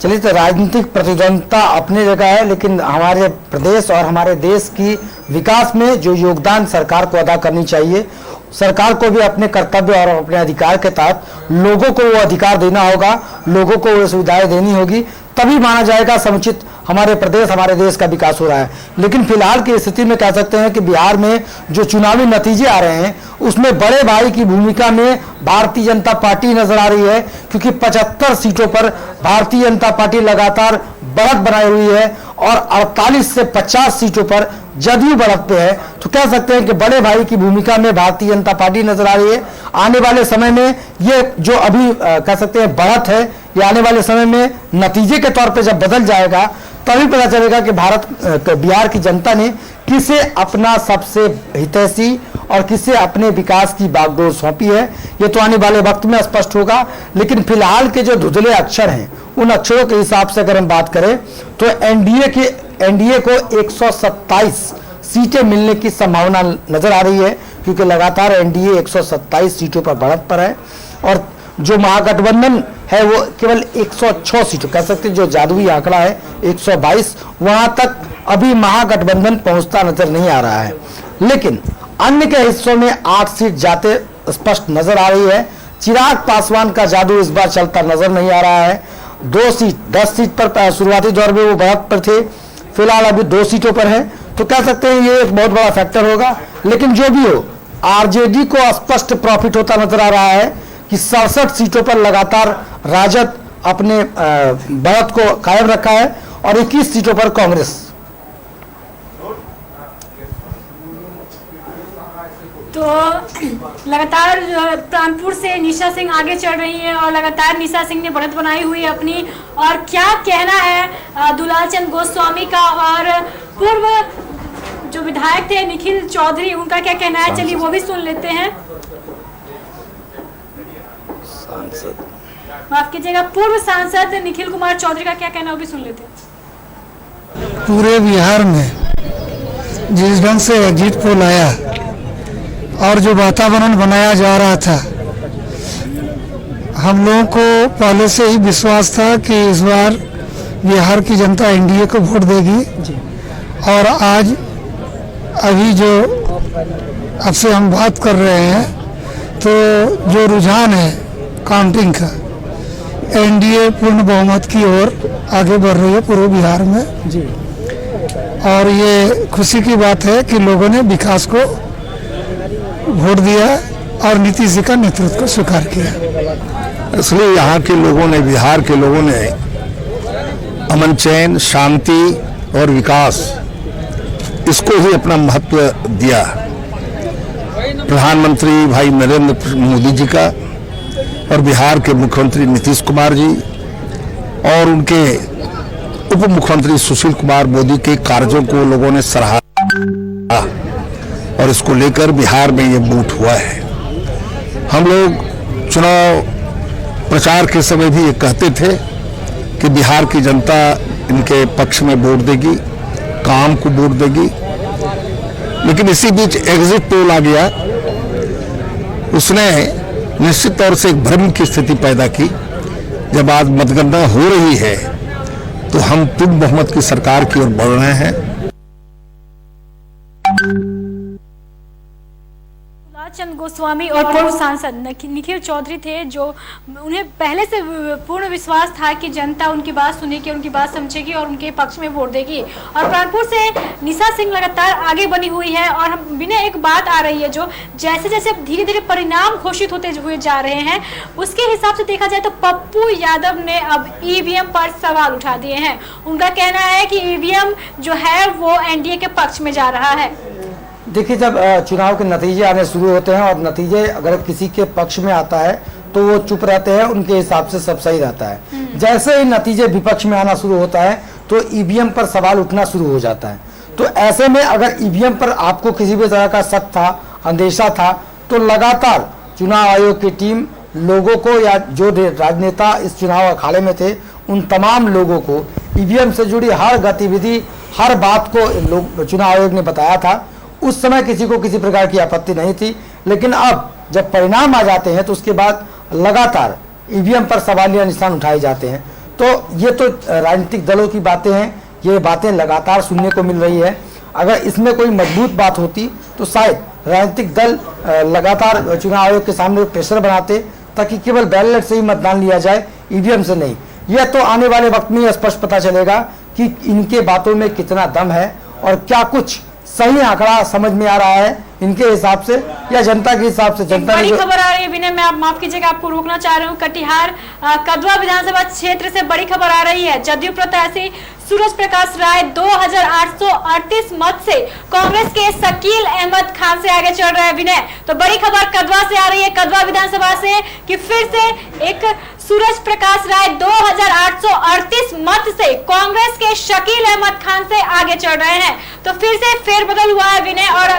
चलिए, तो राजनीतिक प्रतिद्वंदता अपनी जगह है, लेकिन हमारे प्रदेश और हमारे देश की विकास में जो योगदान सरकार को अदा करनी चाहिए, सरकार को भी अपने कर्तव्य और अपने अधिकार के तहत लोगों को वो अधिकार देना होगा, लोगों को वो सुविधाएं देनी होगी, तभी माना जाएगा समुचित हमारे प्रदेश हमारे देश का विकास हो रहा है। लेकिन फिलहाल की स्थिति में कह सकते हैं कि बिहार में जो चुनावी नतीजे आ रहे हैं उसमें बड़े भाई की भूमिका में भारतीय जनता पार्टी नजर आ रही है, क्योंकि 75 सीटों पर भारतीय जनता पार्टी लगातार बढ़त बनाई हुई है और 48 से 50 सीटों पर जदयू बढ़त पे है। तो कह सकते हैं कि बड़े भाई की भूमिका में भारतीय जनता पार्टी नजर आ रही है। आने वाले समय में ये जो अभी कह सकते हैं बढ़त है, ये आने वाले समय में नतीजे के तौर पे जब बदल जाएगा तभी पता चलेगा कि बिहार की जनता ने किसे अपना सबसे हितैषी और किसे अपने विकास की बागडोर सौंपी है। ये तो आने वाले वक्त में स्पष्ट होगा। लेकिन फिलहाल के जो धुंधले अक्षर हैं, उन अक्षरों के हिसाब से अगर हम बात करें तो एनडीए को 127 सीटें मिलने की संभावना नजर आ रही है, क्योंकि लगातार एनडीए 127 सीटों पर बढ़त पर है और जो महागठबंधन है वो केवल 106 सीटों, कह सकते हैं जो जादुई आंकड़ा है 122, वहां तक अभी महागठबंधन पहुंचता नजर नहीं आ रहा है। लेकिन अन्य के हिस्सों में 8 सीट जाते स्पष्ट नजर आ रही है। चिराग पासवान का जादू इस बार चलता नजर नहीं आ रहा है। 10 सीट पर शुरुआती दौर में वो बढ़त पर थे, फिलहाल अभी 2 सीटों पर है। तो कह सकते हैं ये एक बहुत बड़ा फैक्टर होगा। लेकिन जो भी हो, आरजेडी को स्पष्ट प्रॉफिट होता नजर आ रहा है कि 67 सीटों पर लगातार राजद अपने बढ़त को कायम रखा है और 21 सीटों पर कांग्रेस। तो तो लगातार प्राणपुर से निशा सिंह आगे चल रही है और लगातार निशा सिंह ने बढ़त बनाई हुई है अपनी। और क्या कहना है दुलाल चंद गोस्वामी का और पूर्व जो विधायक थे निखिल चौधरी, उनका क्या कहना है, चलिए वो भी सुन लेते हैं। माफ कीजिएगा, पूर्व सांसद निखिल कुमार चौधरी का क्या कहना है वो भी सुन लेते हैं। पूरे बिहार में जिस ढंग से एग्जिट पोल आया और जो वातावरण बनाया जा रहा था, हम लोगों को पहले से ही विश्वास था कि इस बार बिहार की जनता एनडीए को वोट देगी। और आज अभी जो अब से हम बात कर रहे हैं तो जो रुझान है काउंटिंग का, एनडीए पूर्ण बहुमत की ओर आगे बढ़ रही है पूरे बिहार में जी। और ये खुशी की बात है कि लोगों ने विकास को वोट दिया और नीतीश जी का नेतृत्व को स्वीकार किया। इसलिए यहाँ के लोगों ने, बिहार के लोगों ने अमन, चैन, शांति और विकास, इसको ही अपना महत्व दिया। प्रधानमंत्री भाई नरेंद्र मोदी जी का और बिहार के मुख्यमंत्री नीतीश कुमार जी और उनके उप मुख्यमंत्री सुशील कुमार मोदी के कार्यों को लोगों ने सराहा और इसको लेकर बिहार में ये वोट हुआ है। हम लोग चुनाव प्रचार के समय भी ये कहते थे कि बिहार की जनता इनके पक्ष में वोट देगी, काम को वोट देगी। लेकिन इसी बीच एग्जिट पोल आ गया, उसने निश्चित तौर से एक भ्रम की स्थिति पैदा की। जब आज मतगणना हो रही है तो हम पूर्ण बहुमत की सरकार की ओर बढ़ रहे हैं। चंद गोस्वामी और पूर्व सांसद निखिल चौधरी थे, जो उन्हें पहले से पूर्ण विश्वास था कि जनता उनकी बात सुनेगी, उनकी बात समझेगी और उनके पक्ष में वोट देगी। और प्राणपुर से निशा सिंह लगातार आगे बनी हुई है। और हम बिना एक बात आ रही है, जो जैसे जैसे धीरे धीरे परिणाम घोषित होते हुए जा रहे हैं, उसके हिसाब से देखा जाए तो पप्पू यादव ने अब ईवीएम पर सवाल उठा दिए हैं। उनका कहना है कि ईवीएम जो है वो एनडीए के पक्ष में जा रहा है। देखिए, जब चुनाव के नतीजे आने शुरू होते हैं और नतीजे अगर किसी के पक्ष में आता है तो वो चुप रहते हैं, उनके हिसाब से सब सही रहता है। जैसे ही नतीजे विपक्ष में आना शुरू होता है तो ईवीएम पर सवाल उठना शुरू हो जाता है। तो ऐसे में अगर ईवीएम पर आपको किसी भी तरह का शक था, अंदेशा था, तो लगातार चुनाव आयोग की टीम लोगों को या जो राजनेता इस चुनाव अखाड़े में थे उन तमाम लोगों को ईवीएम से जुड़ी हर गतिविधि, हर बात को चुनाव आयोग ने बताया था। उस समय किसी को किसी प्रकार की आपत्ति नहीं थी। लेकिन अब जब परिणाम आ जाते हैं तो उसके बाद लगातार ईवीएम पर सवालिया निशान उठाए जाते हैं। तो ये तो राजनीतिक दलों की बातें हैं, ये बातें लगातार सुनने को मिल रही है। अगर इसमें कोई मजबूत बात होती तो शायद राजनीतिक दल लगातार चुनाव आयोग के सामने प्रेशर बनाते ताकि केवल बैलेट से ही मतदान लिया जाए, ईवीएम से नहीं। यह तो आने वाले वक्त में स्पष्ट पता चलेगा कि इनके बातों में कितना दम है और क्या कुछ सही आंकड़ा समझ में आ रहा है इनके हिसाब से या जनता के हिसाब से। जनता बड़ी खबर आ रही है विनय, मैं आप माफ कीजिएगा, आपको रोकना चाह रही हूँ। कटिहार कदवा विधानसभा क्षेत्र से बड़ी खबर आ रही है। जदयू प्रत्याशी सूरज प्रकाश राय 2838 मत से कांग्रेस के शकील अहमद खान से आगे चल रहे हैं विनय। तो बड़ी खबर कदवा से आ रही है, कदवा विधानसभा से, कि फिर से एक सूरज प्रकाश राय 2838 मत से कांग्रेस के शकील अहमद खान से आगे चल रहे हैं। तो फिर से फेरबदल हुआ है विनय। और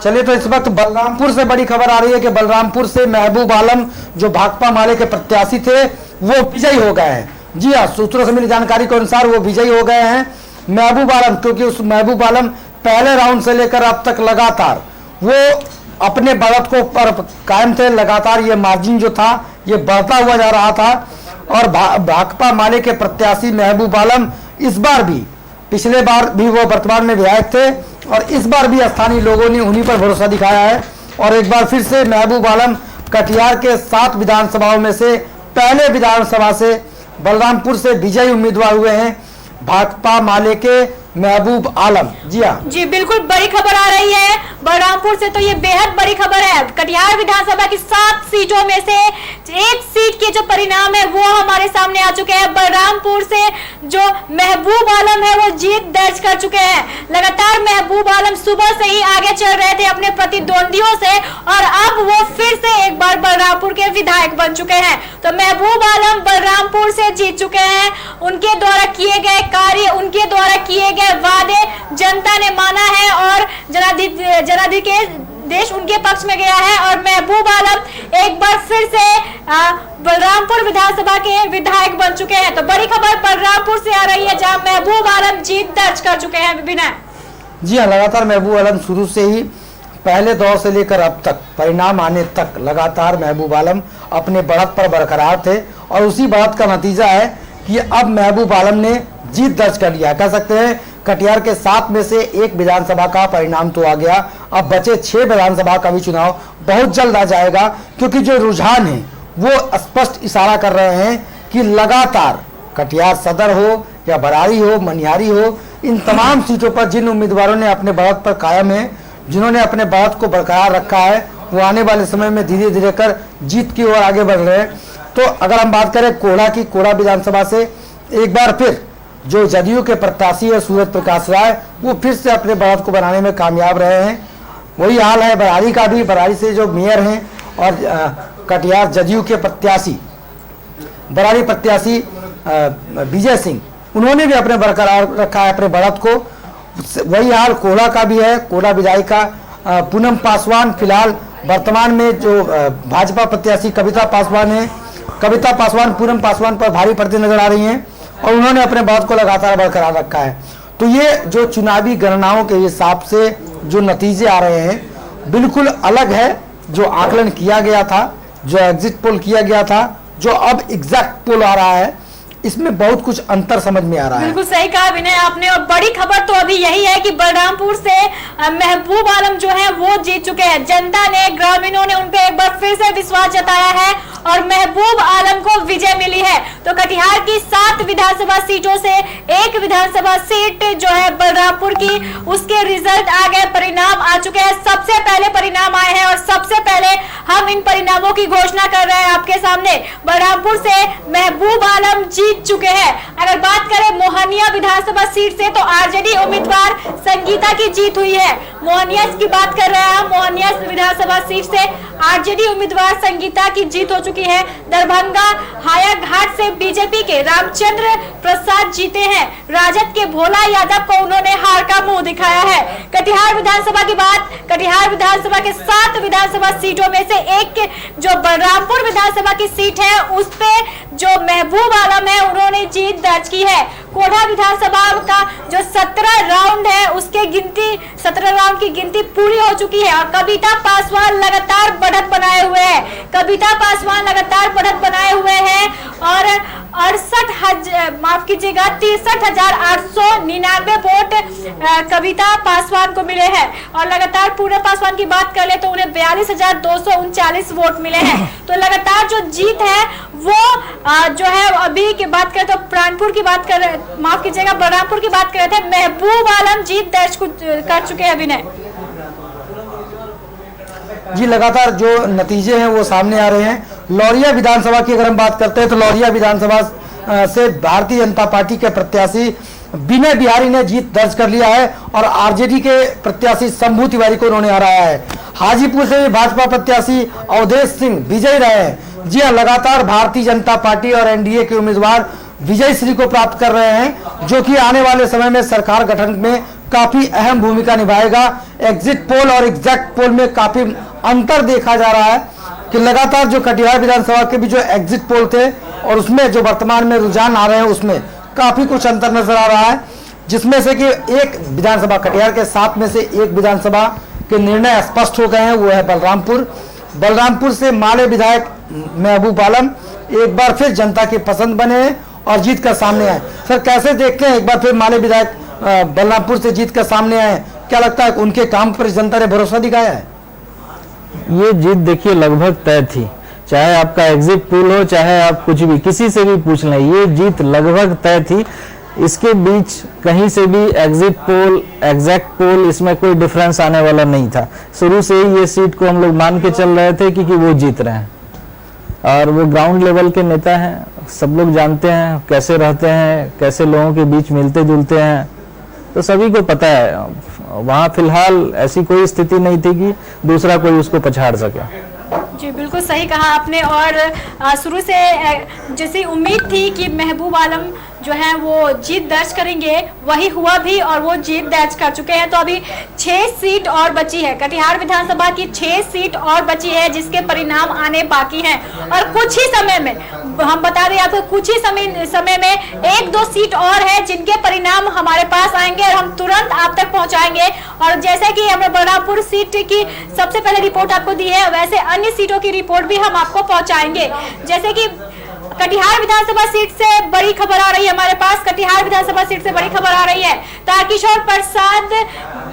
चलिए, तो इस वक्त बलरामपुर से बड़ी खबर आ रही है कि बलरामपुर से महबूब आलम जो भाकपा माले के प्रत्याशी थे वो विजयी हो गए हैं। जी हाँ, सूत्रों से मिली जानकारी के अनुसार वो विजयी हो गए हैं महबूब आलम, क्योंकि उस महबूब आलम पहले राउंड से लेकर अब तक लगातार वो अपने बढ़त को पर कायम थे। लगातार ये मार्जिन जो था ये बढ़ता हुआ जा रहा था। और भाकपा माले के प्रत्याशी महबूब आलम इस बार भी, पिछले बार भी वो वर्तमान में विधायक थे और इस बार भी स्थानीय लोगों ने उन्हीं पर भरोसा दिखाया है। और एक बार फिर से महबूब आलम कटिहार के 7 विधानसभाओं में से पहले विधानसभा से बलरामपुर से विजयी उम्मीदवार हुए हैं। भाकपा माले के महबूब आलम। जी हाँ जी बिल्कुल, बड़ी खबर आ रही है बलरामपुर से, तो ये बेहद बड़ी खबर है। कटिहार विधानसभा की 7 सीटों में से 1 सीट के जो परिणाम है वो हमारे सामने आ चुके हैं। बलरामपुर से जो महबूब आलम है वो जीत दर्ज कर चुके हैं। लगातार महबूब आलम सुबह से ही आगे चल रहे थे अपने प्रतिद्वंदियों से, और अब वो फिर से एक बार बलरामपुर के विधायक बन चुके हैं। तो महबूब आलम बलरामपुर से जीत चुके हैं। उनके द्वारा किए गए कार्य, उनके द्वारा किए गए वादे जनता ने माना है, और जनाधिदेश उनके पक्ष में गया है, और महबूब आलम एक बार फिर से बलरामपुर विधानसभा के विधायक बन चुके हैं। तो बड़ी खबर बलरामपुर से आ रही है, जहां महबूब आलम जीत दर्ज कर चुके हैं। विनय जी हाँ, लगातार महबूब आलम शुरू से ही पहले दौर से लेकर अब तक परिणाम आने तक लगातार महबूब आलम अपने बढ़त पर बरकरार थे, और उसी बढ़त का नतीजा है कि अब महबूब आलम ने जीत दर्ज कर लिया। कह सकते हैं कटिहार के 7 में से 1 विधानसभा का परिणाम तो आ गया, अब बचे 6 विधानसभा का भी चुनाव बहुत जल्द आ जाएगा, क्योंकि जो रुझान है वो स्पष्ट इशारा कर रहे हैं कि लगातार कटिहार सदर हो या बरारी हो, मनिहारी हो, इन तमाम सीटों पर जिन उम्मीदवारों ने अपने बढ़त पर कायम है, जिन्होंने अपने बढ़त को बरकरार रखा है, वो आने वाले समय में धीरे धीरे कर जीत की ओर आगे बढ़ रहे हैं। तो अगर हम बात करें कोढ़ा की, कोढ़ा विधानसभा से एक बार फिर जो जदयू के प्रत्याशी है सूरज प्रकाश राय, वो फिर से अपने बढ़त को बनाने में कामयाब रहे हैं। वही हाल है बरारी का भी। बरारी से जो मेयर हैं और कटिहार जदयू के प्रत्याशी, बरारी प्रत्याशी विजय सिंह, उन्होंने भी अपने बरकरार रखा है अपने बढ़त को। वही हाल कोढ़ा का भी है। कोढ़ा विधायिका पूनम पासवान फिलहाल वर्तमान में जो भाजपा प्रत्याशी कविता पासवान है, कविता पासवान पूनम पासवान पर भारी पड़ती नजर आ रही हैं, और उन्होंने अपने बात को लगातार बरकरार रखा है। तो ये जो चुनावी गणनाओं के हिसाब से जो नतीजे आ रहे हैं बिल्कुल अलग है। जो आकलन किया गया था, जो एग्जिट पोल किया गया था, जो अब एग्जैक्ट पोल आ रहा है, इसमें बहुत कुछ अंतर समझ में आ रहा है। बिल्कुल सही कहा विनय आपने, और बड़ी खबर तो अभी यही है कि बलरामपुर से महबूब आलम जो है वो जीत चुके हैं। जनता ने, ग्रामीणों ने उन पे एक बार फिर से विश्वास जताया है, और महबूब आलम को विजय मिली है। तो कटिहार की 7 विधानसभा सीटों से 1 विधानसभा सीट जो है बलरामपुर की, उसके रिजल्ट आ गए, परिणाम आ चुके हैं। सबसे पहले परिणाम आए हैं, और सबसे पहले हम इन परिणामों की घोषणा कर रहे हैं आपके सामने। बलरामपुर से महबूब आलम जीत चुके हैं। अगर बात करें मोहनिया विधानसभा सीट से, तो आरजेडी उम्मीदवार संगीता की जीत हुई है। मोहनिया की बात कर रहे हैं हम। मोहनिया विधानसभा सीट से आरजेडी उम्मीदवार संगीता की जीत हो चुकी है। दरभंगा हायाघाट से बीजेपी के रामचंद्र प्रसाद जीते हैं। राजद के भोला यादव को उन्होंने हार का मुंह दिखाया है। कटिहार विधानसभा की बात, कटिहार विधानसभा के 7 विधानसभा सीटों में से एक जो बलरामपुर विधानसभा की सीट है, उस पे जो महबूब आलम है उन्होंने जीत दर्ज की है। कोढ़ा विधानसभा का जो 17 राउंड है, उसके गिनती 17 राउंड की गिनती पूरी हो चुकी है, और कविता पासवान लगातार बढ़त बनाए हुए हैं। कविता पासवान लगातार बढ़त बनाए हुए हैं, और 63,899 वोट कविता पासवान को मिले हैं। और लगातार पूनम पासवान की बात कर ले तो उन्हें 42,239 वोट मिले हैं। तो लगातार जो जीत है वो जो है, अभी की बात करें तो प्राणपुर की बात कर, माफ कीजिएगा, बलरामपुर की बात कर रहे थे, महबूब आलम जीत दर्ज कर चुके हैं विनय। जी लगातार जो नतीजे हैं वो सामने आ रहे हैं। लौरिया विधानसभा की अगर हम बात करते हैं तो लौरिया विधानसभा से भारतीय जनता पार्टी के प्रत्याशी विनय बिहारी ने जीत दर्ज कर लिया है, और आरजेडी के प्रत्याशी शंभू तिवारी को उन्होंने हराया है। हाजीपुर से भाजपा प्रत्याशी अवधेश सिंह विजयी रहे हैं। जी हाँ, लगातार भारतीय जनता पार्टी और एनडीए के उम्मीदवार विजय श्री को प्राप्त कर रहे हैं, जो कि आने वाले समय में सरकार गठन में काफी अहम भूमिका निभाएगा। एग्जिट पोल और एग्जैक्ट पोल में काफी अंतर देखा जा रहा है कि लगातार जो कटिहार विधानसभा के भी जो एग्जिट पोल थे और उसमें जो वर्तमान में रुझान आ रहे हैं, उसमें काफी कुछ अंतर नजर आ रहा है, जिसमें से कि एक विधानसभा, कटिहार के 7 में से 1 विधानसभा के निर्णय स्पष्ट हो गए हैं, वो है बलरामपुर। बलरामपुर से माले विधायक महबूब आलम एक बार फिर जनता की पसंद बने और जीत कर सामने आए। सर कैसे देखते हैं, एक बार फिर माले विधायक बलरामपुर से जीत कर सामने आए, क्या लगता है उनके काम पर जनता ने भरोसा दिखाया है? ये जीत देखिए लगभग तय थी, चाहे आपका एग्जिट पोल हो, चाहे आप कुछ भी किसी से भी पूछ लें, ये जीत लगभग तय थी। इसके बीच कहीं से भी एग्जिट पोल, एग्जैक्ट पोल, इसमें कोई डिफरेंस आने वाला नहीं था। शुरू से ही ये सीट को हम लोग मान के चल रहे थे कि वो जीत रहे हैं, और वो ग्राउंड लेवल के नेता हैं, सब लोग जानते हैं कैसे रहते हैं, कैसे लोगों के बीच मिलते जुलते हैं, तो सभी को पता है। वहाँ फिलहाल ऐसी कोई स्थिति नहीं थी कि दूसरा कोई उसको पछाड़ सके। जी बिल्कुल सही कहा आपने। और शुरू से जैसी उम्मीद थी कि महबूब आलम जो है वो जीत दर्ज करेंगे, वही हुआ भी और वो जीत दर्ज कर चुके हैं। तो अभी 6 सीट और बची है, कटिहार विधानसभा की 6 सीट और बची है जिसके परिणाम आने बाकी हैं। और कुछ ही समय में, हम बता दें आपको, कुछ ही समय में 1-2 सीट और है जिनके परिणाम हमारे पास आएंगे और हम तुरंत आप तक पहुंचाएंगे। और जैसे कि हमने बलरामपुर सीट की सबसे पहले रिपोर्ट आपको दी है, वैसे अन्य सीटों की रिपोर्ट भी हम आपको पहुंचाएंगे। जैसे कि कटिहार विधानसभा सीट से बड़ी खबर आ रही है हमारे पास, कटिहार विधानसभा सीट से बड़ी खबर आ रही है। तारकिशोर प्रसाद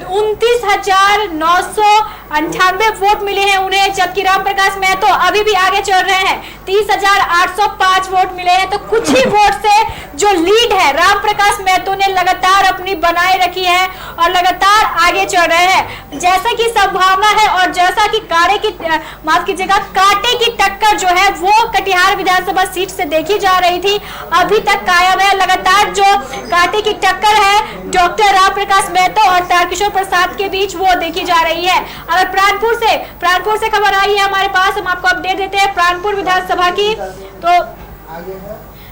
29,998 वोट मिले हैं उन्हें, जबकि रामप्रकाश महतो अभी भी आगे चल रहे हैं, 30,805 वोट मिले हैं। तो कुछ ही वोट से जो लीड है रामप्रकाश महतो ने लगातार अपनी बनाए रखी है और लगातार आगे चल रहे हैं। जैसा कि संभावना है और जैसा कि कांटे की टक्कर जो है वो कटिहार विधानसभा सीट से देखी जा रही थी, अभी तक कायम है। लगातार जो कांटे की टक्कर है डॉक्टर रामप्रकाश महतो और तारकिशोर प्रसाद के बीच वो देखी जा रही है। अगर प्राणपुर से खबर आई है हमारे पास, हम आपको अपडेट देते हैं प्राणपुर विधानसभा की। तो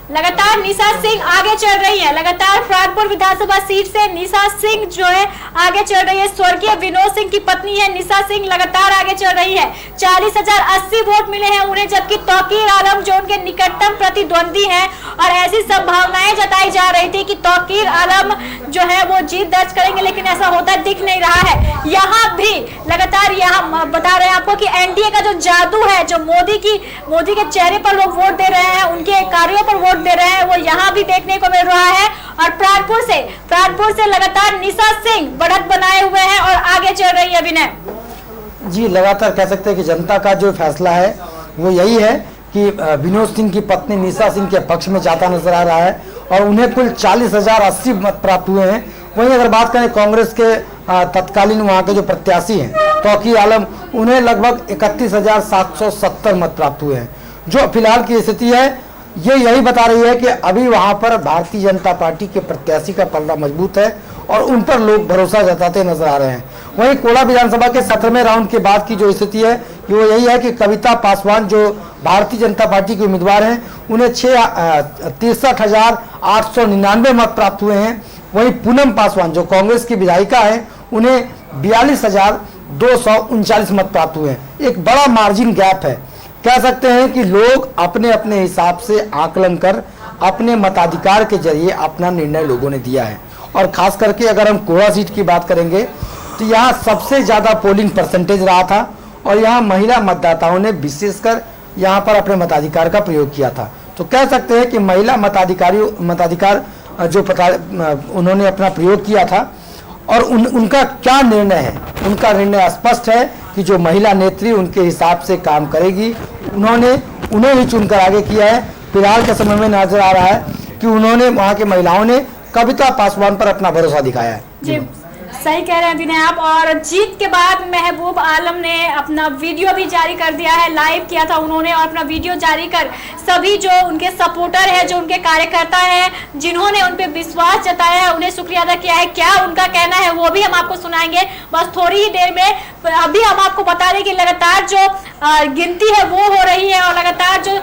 लगातार निशा सिंह आगे चल रही है, लगातार प्राणपुर विधानसभा सीट से निशा सिंह जो है आगे चल रही है। स्वर्गीय विनोद सिंह की पत्नी है निशा सिंह, लगातार आगे चल रही है, 40,080 वोट मिले हैं उन्हें, जबकि तौकीर आलम जो उनके निकटतम प्रतिद्वंदी हैं और ऐसी संभावनाएं जताई जा रही थी कि तौकीर आलम जो है वो जीत दर्ज करेंगे, लेकिन ऐसा होता दिख नहीं रहा है। यहाँ भी लगातार, यहाँ बता रहे हैं आपको कि एनडीए का जो जादू है, जो मोदी के चेहरे पर लोग वोट दे रहे हैं, उनके कार्यों पर वोट दे रहे हैं, वो यहाँ भी देखने को मिल रहा है। और प्राणपुर से लगातार निशा सिंह बढ़त बनाए हुए हैं और आगे चल रही है। विनय जी, लगातार कह सकते हैं कि जनता का जो फैसला है वो यही है कि विनोद सिंह की पत्नी निशा सिंह के पक्ष में जाता नजर आ रहा है और उन्हें कुल 40,080 मत प्राप्त हुए हैं। वहीं अगर बात करें कांग्रेस के तत्कालीन वहाँ के जो प्रत्याशी हैं तौकीर आलम, उन्हें लगभग 31,770 मत प्राप्त हुए हैं। जो फिलहाल की स्थिति है ये यही बता रही है कि अभी वहां पर भारतीय जनता पार्टी के प्रत्याशी का पलड़ा मजबूत है और उन पर लोग भरोसा जताते नजर आ रहे हैं। वहीं कोला विधानसभा के 17वें राउंड के बाद की जो स्थिति है वो यही है कि कविता पासवान जो भारतीय जनता पार्टी के उम्मीदवार हैं, उन्हें 63,899 मत प्राप्त हुए हैं। वहीं पूनम पासवान जो कांग्रेस की विधायिका है, उन्हें 42,239 मत प्राप्त हुए हैं। एक बड़ा मार्जिन गैप है। कह सकते हैं कि लोग अपने अपने हिसाब से आकलन कर अपने मताधिकार के जरिए अपना निर्णय लोगों ने दिया है। और खास करके अगर हम कोड़ा सीट की बात करेंगे तो यहाँ सबसे ज्यादा पोलिंग परसेंटेज रहा था और यहाँ महिला मतदाताओं ने विशेषकर यहाँ पर अपने मताधिकार का प्रयोग किया था। तो कह सकते हैं कि महिला मताधिकार जो उन्होंने अपना प्रयोग किया था और उनका क्या निर्णय है, उनका निर्णय स्पष्ट है कि जो महिला नेत्री उनके हिसाब से काम करेगी, उन्हें ही चुनकर आगे किया है। फिलहाल के समय में नजर आ रहा है कि उन्होंने वहां के महिलाओं ने कविता पासवान पर अपना भरोसा दिखाया है। जी सही कह रहे हैं विनय आप। और जीत के बाद महबूब आलम ने अपना वीडियो भी जारी कर दिया है, लाइव किया था उन्होंने और अपना वीडियो जारी कर सभी जो उनके सपोर्टर है, जो उनके कार्यकर्ता है, जिन्होंने उन पे विश्वास जताया है, उन्हें शुक्रिया अदा किया है। क्या उनका कहना है वो भी हम आपको सुनाएंगे बस थोड़ी ही देर में। अभी हम आपको बता दें कि लगातार जो गिनती है वो हो रही है और लगातार जो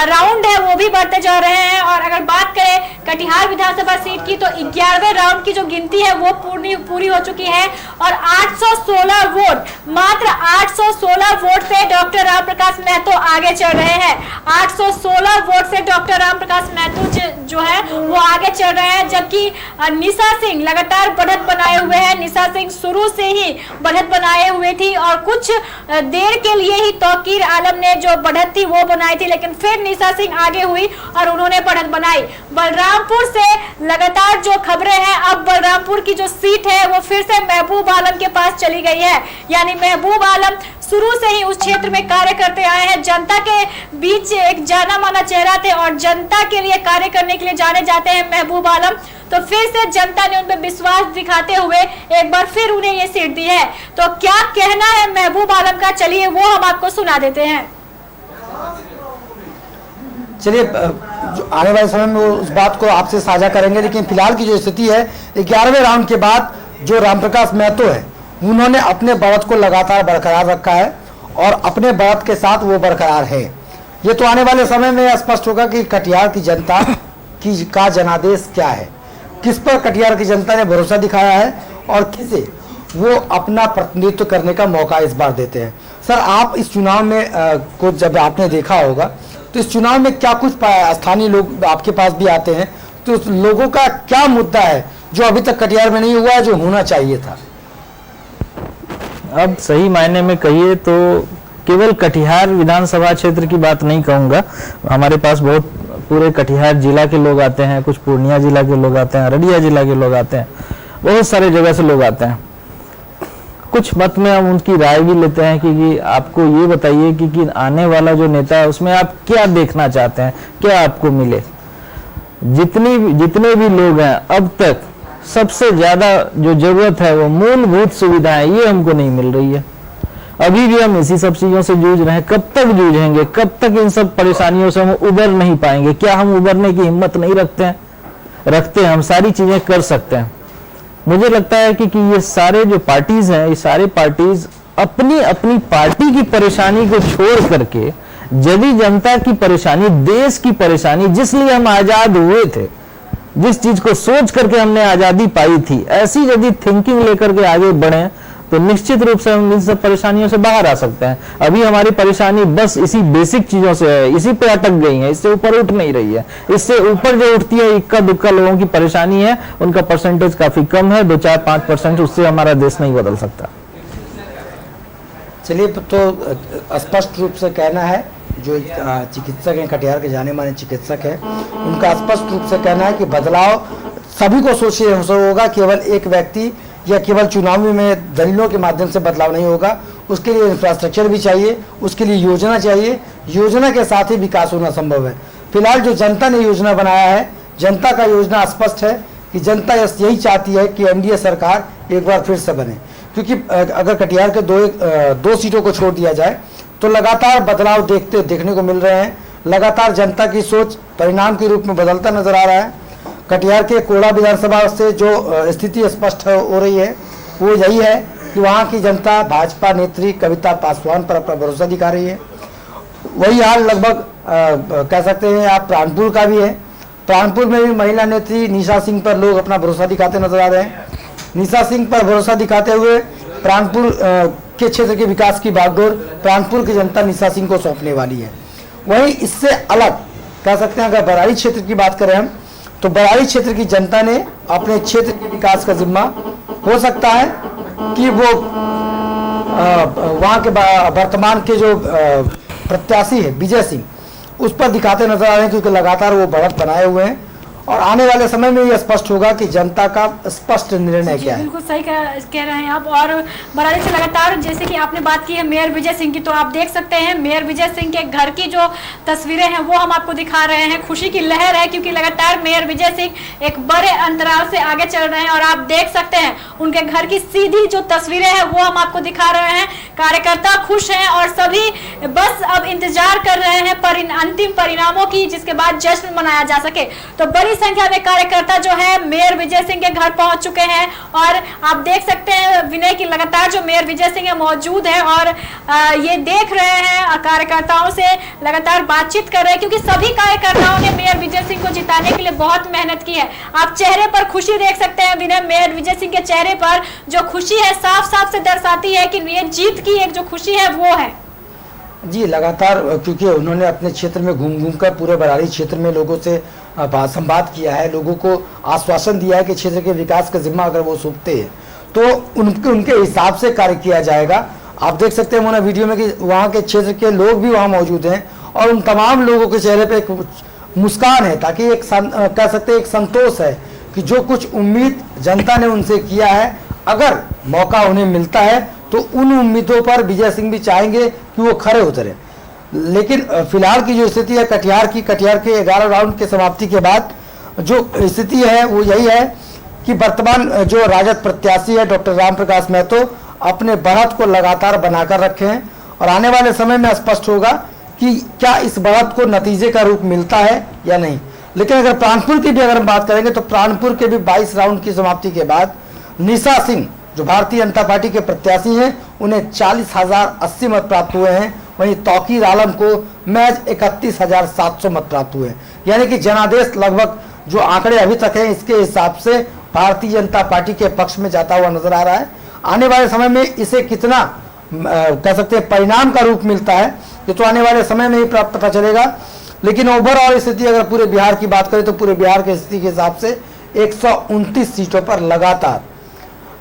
राउंड है वो भी बढ़ते जा रहे हैं। और अगर बात करें कटिहार विधानसभा सीट की तो 11वें राउंड की जो गिनती है वो पूरी हो चुकी है और 816 वोट, मात्र 816 वोट से डॉक्टर रामप्रकाश महतो आगे चल रहे हैं। 816 वोट से डॉक्टर रामप्रकाश महतो जो है वो आगे चल रहे हैं, जबकि निशा सिंह लगातार बढ़त बनाए हुए हैं। निशा सिंह शुरू से ही बढ़त बनाए हुए थी और कुछ देर के लिए ही तौकीर आलम ने जो बढ़त थी वो बनाई थी, लेकिन फिर निशा सिंह आगे हुई और उन्होंने बढ़त बनाई। बलरामपुर से लगातार जो खबरें हैं, अब बलरामपुर की जो सीट है वो फिर से महबूब आलम के पास चली गई है, यानी महबूब आलम शुरू से ही उस क्षेत्र में कार्य करते आए हैं। जनता के बीच एक जाना माना चेहरा थे और जनता के लिए कार्य करने के लिए जाने जाते हैं महबूब आलम। तो फिर से जनता ने उन पर विश्वास दिखाते हुए एक बार फिर उन्हें ये सीट दी है। तो क्या कहना है महबूब आलम का, चलिए वो हम आपको सुना देते हैं। चलिए जो आने वाले समय में वो उस बात को आपसे साझा करेंगे, लेकिन फिलहाल की जो स्थिति है 11वें राउंड के बाद जो रामप्रकाश महतो है उन्होंने अपने बढ़त को लगातार बरकरार रखा है और अपने बढ़त के साथ वो बरकरार है। ये तो आने वाले समय में स्पष्ट होगा कि कटिहार की जनता का जनादेश क्या है, किस पर कटिहार की जनता ने भरोसा दिखाया है और किसे वो अपना प्रतिनिधित्व करने का मौका इस बार देते हैं। सर, आप इस चुनाव में को जब आपने देखा होगा तो इस चुनाव में क्या कुछ स्थानीय लोग आपके पास भी आते हैं, तो उस लोगों का क्या मुद्दा है जो अभी तक कटिहार में नहीं हुआ है, जो होना चाहिए था? अब सही मायने में कहिए तो केवल कटिहार विधानसभा क्षेत्र की बात नहीं कहूंगा, हमारे पास बहुत पूरे कटिहार जिला के लोग आते हैं, कुछ पूर्णिया जिला के लोग आते हैं, अररिया जिला के लोग आते हैं, बहुत सारे जगह से लोग आते हैं। कुछ मत में हम उनकी राय भी लेते हैं कि आपको ये बताइए कि आने वाला जो नेता है उसमें आप क्या देखना चाहते हैं, क्या आपको मिले। जितने भी लोग हैं अब तक सबसे ज्यादा जो जरूरत है वो मूलभूत सुविधाएं, ये हमको नहीं मिल रही है। अभी भी हम इसी सब चीजों से जूझ रहे हैं। कब तक जूझेंगे, कब तक इन सब परेशानियों से हम उबर नहीं पाएंगे? क्या हम उबरने की हिम्मत नहीं रखते हैं? रखते हैं, हम सारी चीजें कर सकते हैं। मुझे लगता है कि ये सारे जो पार्टीज हैं, ये सारे पार्टीज अपनी अपनी पार्टी की परेशानी को छोड़ करके यदि जनता की परेशानी, देश की परेशानी, जिसलिए हम आजाद हुए थे, जिस चीज को सोच करके हमने आजादी पाई थी, ऐसी यदि थिंकिंग लेकर के आगे बढ़े तो निश्चित रूप से हम इन सब परेशानियों से बाहर आ सकते हैं। अभी हमारी परेशानी बस इसी बेसिक चीजों से है, इसी पे अटक गई है, इससे ऊपर उठ नहीं रही है। इससे ऊपर जो उठती है इक्का दुक्का लोगों की परेशानी है, उनका परसेंटेज काफी कम है, 2, 4, 5%, उससे हमारा देश नहीं बदल सकता। चलिए, तो स्पष्ट रूप से कहना है, जो चिकित्सक हैं, कटिहार के जाने माने चिकित्सक हैं, उनका स्पष्ट रूप से कहना है कि बदलाव सभी को सोचिए होगा, केवल एक व्यक्ति या केवल चुनावी में दलीलों के माध्यम से बदलाव नहीं होगा। उसके लिए इंफ्रास्ट्रक्चर भी चाहिए, उसके लिए योजना चाहिए, योजना के साथ ही विकास होना संभव है। फिलहाल जो जनता ने योजना बनाया है, जनता का योजना स्पष्ट है कि जनता यही चाहती है कि एनडीए सरकार एक बार फिर से बने, क्योंकि अगर कटिहार के दो सीटों को छोड़ दिया जाए तो लगातार बदलाव देखने को मिल रहे हैं। लगातार जनता की सोच परिणाम के रूप में बदलता नजर आ रहा है। कटिहार के कोड़ा विधानसभा से जो स्थिति स्पष्ट हो रही है वो यही है कि वहाँ की जनता भाजपा नेत्री कविता पासवान पर अपना भरोसा दिखा रही है। वही हाल लगभग कह सकते हैं आप प्राणपुर का भी है। प्राणपुर में भी महिला नेत्री निशा सिंह पर लोग अपना भरोसा दिखाते नजर आ रहे हैं। निशा सिंह पर भरोसा दिखाते हुए प्राणपुर के क्षेत्र के विकास की बागडोर प्राणपुर की जनता निशा सिंह को सौंपने वाली है। वहीं इससे अलग कह सकते हैं, अगर बराड़ी क्षेत्र की बात करें हम, तो बराड़ी क्षेत्र की जनता ने अपने क्षेत्र के विकास का जिम्मा, हो सकता है कि वो वहाँ के वर्तमान के जो प्रत्याशी है विजय सिंह, उस पर दिखाते नजर आ रहे हैं, क्योंकि लगातार वो बढ़त बनाए हुए हैं। और आने वाले समय में ये स्पष्ट होगा कि जनता का स्पष्ट निर्णय क्या है। बिल्कुल सही कह रहे हैं आप। और बराड़ी से लगातार जैसे कि आपने बात की है मेयर विजय सिंह की, तो आप देख सकते हैं मेयर विजय सिंह के घर की जो तस्वीरें हैं वो हम आपको दिखा रहे हैं। खुशी की लहर है, क्योंकि लगातार मेयर विजय सिंह एक बड़े अंतराल से आगे चल रहे हैं। और आप देख सकते हैं उनके घर की सीधी जो तस्वीरें हैं वो हम आपको दिखा रहे हैं। कार्यकर्ता खुश हैं और सभी बस अब इंतजार कर रहे हैं अंतिम परिणामों की, जिसके बाद जश्न मनाया जा सके। तो बड़ी संख्या में कार्यकर्ता जो है मेयर विजय सिंह के घर पहुंच चुके हैं। और आप देख सकते हैं विनय की लगातार जो मेयर विजय सिंह है मौजूद है और ये देख रहे हैं, कार्यकर्ताओं से लगातार बातचीत कर रहे हैं, क्योंकि सभी कार्यकर्ताओं ने मेयर विजय सिंह को जिताने के लिए बहुत मेहनत की है। आप चेहरे पर खुशी देख सकते हैं विनय, मेयर विजय सिंह के चेहरे पर जो खुशी है साफ साफ से दर्शाती है कि ये जीत की एक जो खुशी है वो है। जी, लगातार क्योंकि उन्होंने अपने क्षेत्र में घूम कर पूरे बराड़ी क्षेत्र में लोगों से संवाद किया है, लोगों को आश्वासन दिया है कि क्षेत्र के विकास का जिम्मा अगर वो सौंपते हैं तो उनके हिसाब से कार्य किया जाएगा। आप देख सकते हैं मोना वीडियो में कि वहाँ के क्षेत्र के लोग भी वहाँ मौजूद हैं और उन तमाम लोगों के चेहरे पे एक मुस्कान है, ताकि एक कह सकते हैं एक संतोष है कि जो कुछ उम्मीद जनता ने उनसे किया है, अगर मौका उन्हें मिलता है तो उन उम्मीदों पर विजय सिंह भी चाहेंगे कि वो खरे उतरे। लेकिन फिलहाल की जो स्थिति है कटिहार के 11 राउंड के समाप्ति के बाद जो स्थिति है वो यही है कि वर्तमान जो राजद प्रत्याशी है डॉक्टर रामप्रकाश महतो अपने बढ़त को लगातार बनाकर रखे हैं और आने वाले समय में स्पष्ट होगा कि क्या इस बढ़त को नतीजे का रूप मिलता है या नहीं। लेकिन अगर प्राणपुर की भी अगर हम बात करेंगे तो प्राणपुर के भी 22 राउंड की समाप्ति के बाद निशा सिंह जो भारतीय जनता पार्टी के प्रत्याशी हैं उन्हें 40,080 मत प्राप्त हुए हैं। वहीं तौकीर आलम को महज 31,700 मत प्राप्त हुए हैं। यानी कि जनादेश लगभग जो आंकड़े अभी तक हैं इसके हिसाब से भारतीय जनता पार्टी के पक्ष में जाता हुआ नजर आ रहा है। आने वाले समय में इसे कितना कह सकते हैं परिणाम का रूप मिलता है ये तो आने वाले समय में ही पता चलेगा। लेकिन ओवरऑल स्थिति अगर पूरे बिहार की बात करें तो पूरे बिहार की स्थिति के हिसाब से 129 सीटों पर लगातार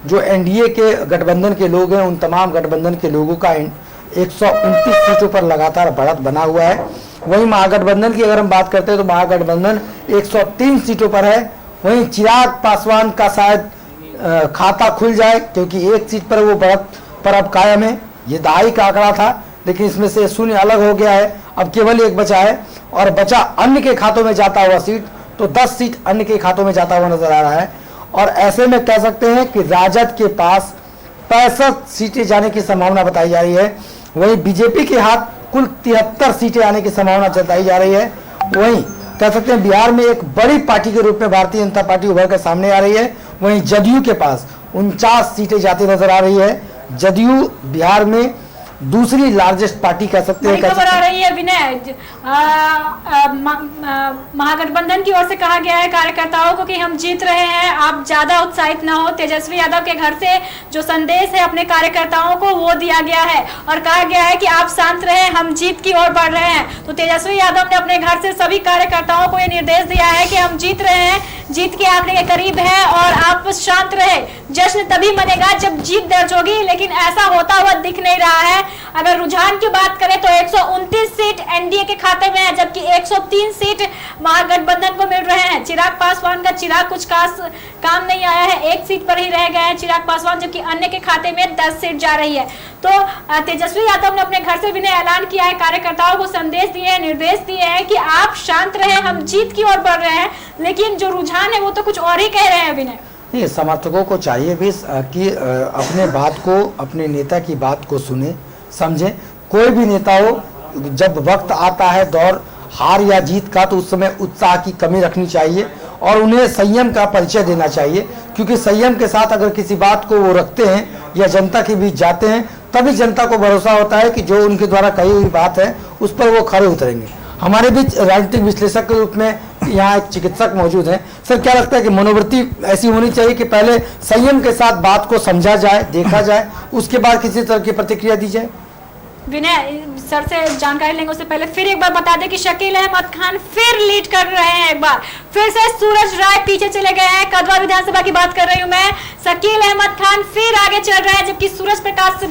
जो एनडीए के गठबंधन के लोग हैं उन तमाम गठबंधन के लोगों का 129 सीटों पर लगातार बढ़त बना हुआ है। वहीं महागठबंधन की अगर हम बात करते हैं तो महागठबंधन 103 सीटों पर है। वहीं चिराग पासवान का शायद खाता खुल जाए क्योंकि एक सीट पर वो बढ़त पर अब कायम है। ये दहाई का आंकड़ा था लेकिन इसमें से शून्य अलग हो गया है, अब केवल एक बचा है और बचा अन्य के खातों में जाता हुआ सीट, तो 10 सीट अन्य के खातों में जाता हुआ नजर आ रहा है। और ऐसे में कह सकते हैं कि राजद के पास 65 सीटें जाने की संभावना बताई जा रही है। वहीं बीजेपी के हाथ कुल 73 सीटें आने की संभावना जताई जा रही है। वहीं कह सकते हैं बिहार में एक बड़ी पार्टी के रूप में भारतीय जनता पार्टी उभर कर सामने आ रही है। वहीं जदयू के पास 49 सीटें जाती नजर आ रही है। जदयू बिहार में दूसरी लार्जेस्ट पार्टी कह सकते हैं। खबर आ रही है विनय, महागठबंधन की ओर से कहा गया है कार्यकर्ताओं को कि हम जीत रहे हैं, आप ज्यादा उत्साहित ना हो। तेजस्वी यादव के घर से जो संदेश है अपने कार्यकर्ताओं को वो दिया गया है और कहा गया है कि आप शांत रहे, हम जीत की ओर बढ़ रहे हैं। तो तेजस्वी यादव ने अपने घर से सभी कार्यकर्ताओं को ये निर्देश दिया है कि हम जीत रहे हैं, जीत के आंकड़े के करीब है और आप शांत रहे। जश्न तभी मनेगा जब जीत दर्ज होगी, लेकिन ऐसा होता हुआ दिख नहीं रहा है। अगर रुझान की बात करें तो 129 सीट एनडीए के खाते में है जबकि 103 सीट महागठबंधन को मिल रहे हैं। चिराग पासवान का चिराग कुछ खास काम नहीं आया है, एक सीट पर ही रह गए हैं चिराग पासवान, जबकि अन्य के खाते में 10 सीट जा रही है। तो तेजस्वी यादव ने अपने घर से भी ऐलान किया है, कार्यकर्ताओं को संदेश दिए हैं, निर्देश दिए हैं कि आप शांत रहे, हम जीत की ओर बढ़ रहे हैं। लेकिन जो रुझान है वो तो कुछ और ही कह रहे हैं विनय। नहीं, समर्थकों को चाहिए भी कि अपने बात को, अपने नेता की बात को सुने समझे। कोई भी नेता हो, जब वक्त आता है दौर हार या जीत का तो उस समय उत्साह की कमी रखनी चाहिए और उन्हें संयम का परिचय देना चाहिए, क्योंकि संयम के साथ अगर किसी बात को वो रखते हैं या जनता के बीच जाते हैं तभी जनता को भरोसा होता है कि जो उनके द्वारा कही हुई बात है उस पर वो खरे उतरेंगे। हमारे बीच राजनीतिक विश्लेषक के रूप में यहाँ एक चिकित्सक मौजूद हैं। सर, क्या लगता है कि मनोवृत्ति ऐसी होनी चाहिए कि पहले संयम के साथ बात को समझा जाए, देखा जाए, उसके बाद किसी तरह की प्रतिक्रिया दी जाए? विनय, सर से जानकारी लेंगे उससे पहले फिर एक बार बता दें कि शकील अहमद खान फिर लीड कर रहे हैं। एक बार फिर से सूरज राय पीछे चले गए हैं। कदवा विधानसभा की बात कर रही हूं मैं। शकील अहमद खान फिर आगे चल रहे हैं जबकि सूरज प्रकाश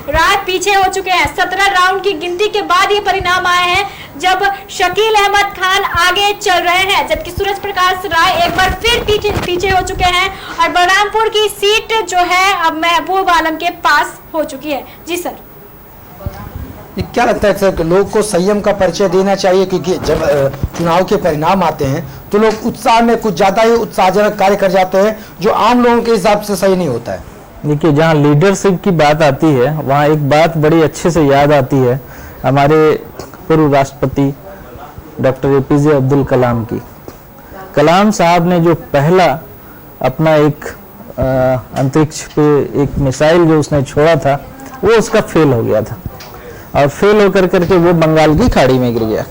राय पीछे हो चुके हैं। 17 राउंड की गिनती के बाद ये परिणाम आए हैं जब शकील अहमद खान आगे चल रहे हैं जबकि सूरज प्रकाश राय एक बार फिर पीछे हो चुके हैं और बलरामपुर की सीट जो है अब महबूब आलम के पास हो चुकी है। जी सर, क्या लगता है सर, लोग को संयम का परिचय देना चाहिए क्योंकि जब चुनाव के परिणाम आते हैं तो लोग उत्साह में कुछ ज्यादा ही उत्साहजनक कार्य कर जाते हैं जो आम लोगों के हिसाब से सही नहीं होता है। देखिए, जहाँ लीडरशिप की बात आती है वहाँ एक बात बड़ी अच्छे से याद आती है हमारे पूर्व राष्ट्रपति डॉक्टर APJ अब्दुल कलाम की। कलाम साहब ने जो पहला अपना एक अंतरिक्ष पे एक मिसाइल जो उसने छोड़ा था वो उसका फेल हो गया था और फेल होकर करके वो बंगाल की खाड़ी में गिर गया।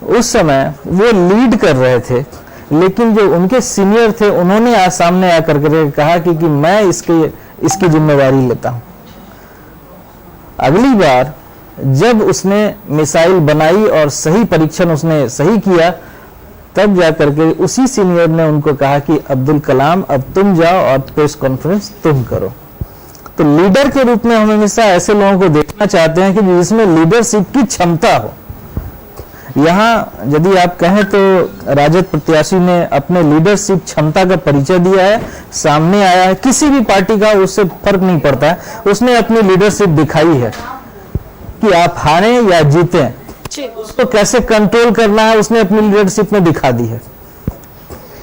उस समय वो लीड कर रहे थे लेकिन जो उनके सीनियर थे उन्होंने आज सामने आकर के कहा कि मैं इसकी जिम्मेवारी लेता हूं। अगली बार जब उसने मिसाइल बनाई और सही परीक्षण उसने सही किया तब जाकर के उसी सीनियर ने उनको कहा कि अब्दुल कलाम अब तुम जाओ और प्रेस कॉन्फ्रेंस तुम करो। तो लीडर के रूप में हम हमेशा ऐसे लोगों को देखना चाहते हैं कि जिसमें लीडरशिप की क्षमता हो। यहाँ यदि आप कहें तो राजद प्रत्याशी ने अपने लीडरशिप क्षमता का परिचय दिया है, सामने आया है। किसी भी पार्टी का उससे फर्क नहीं पड़ता है, उसने अपनी लीडरशिप दिखाई है कि आप हारे या जीते उसको कैसे कंट्रोल करना है, उसने अपनी लीडरशिप में दिखा दी है।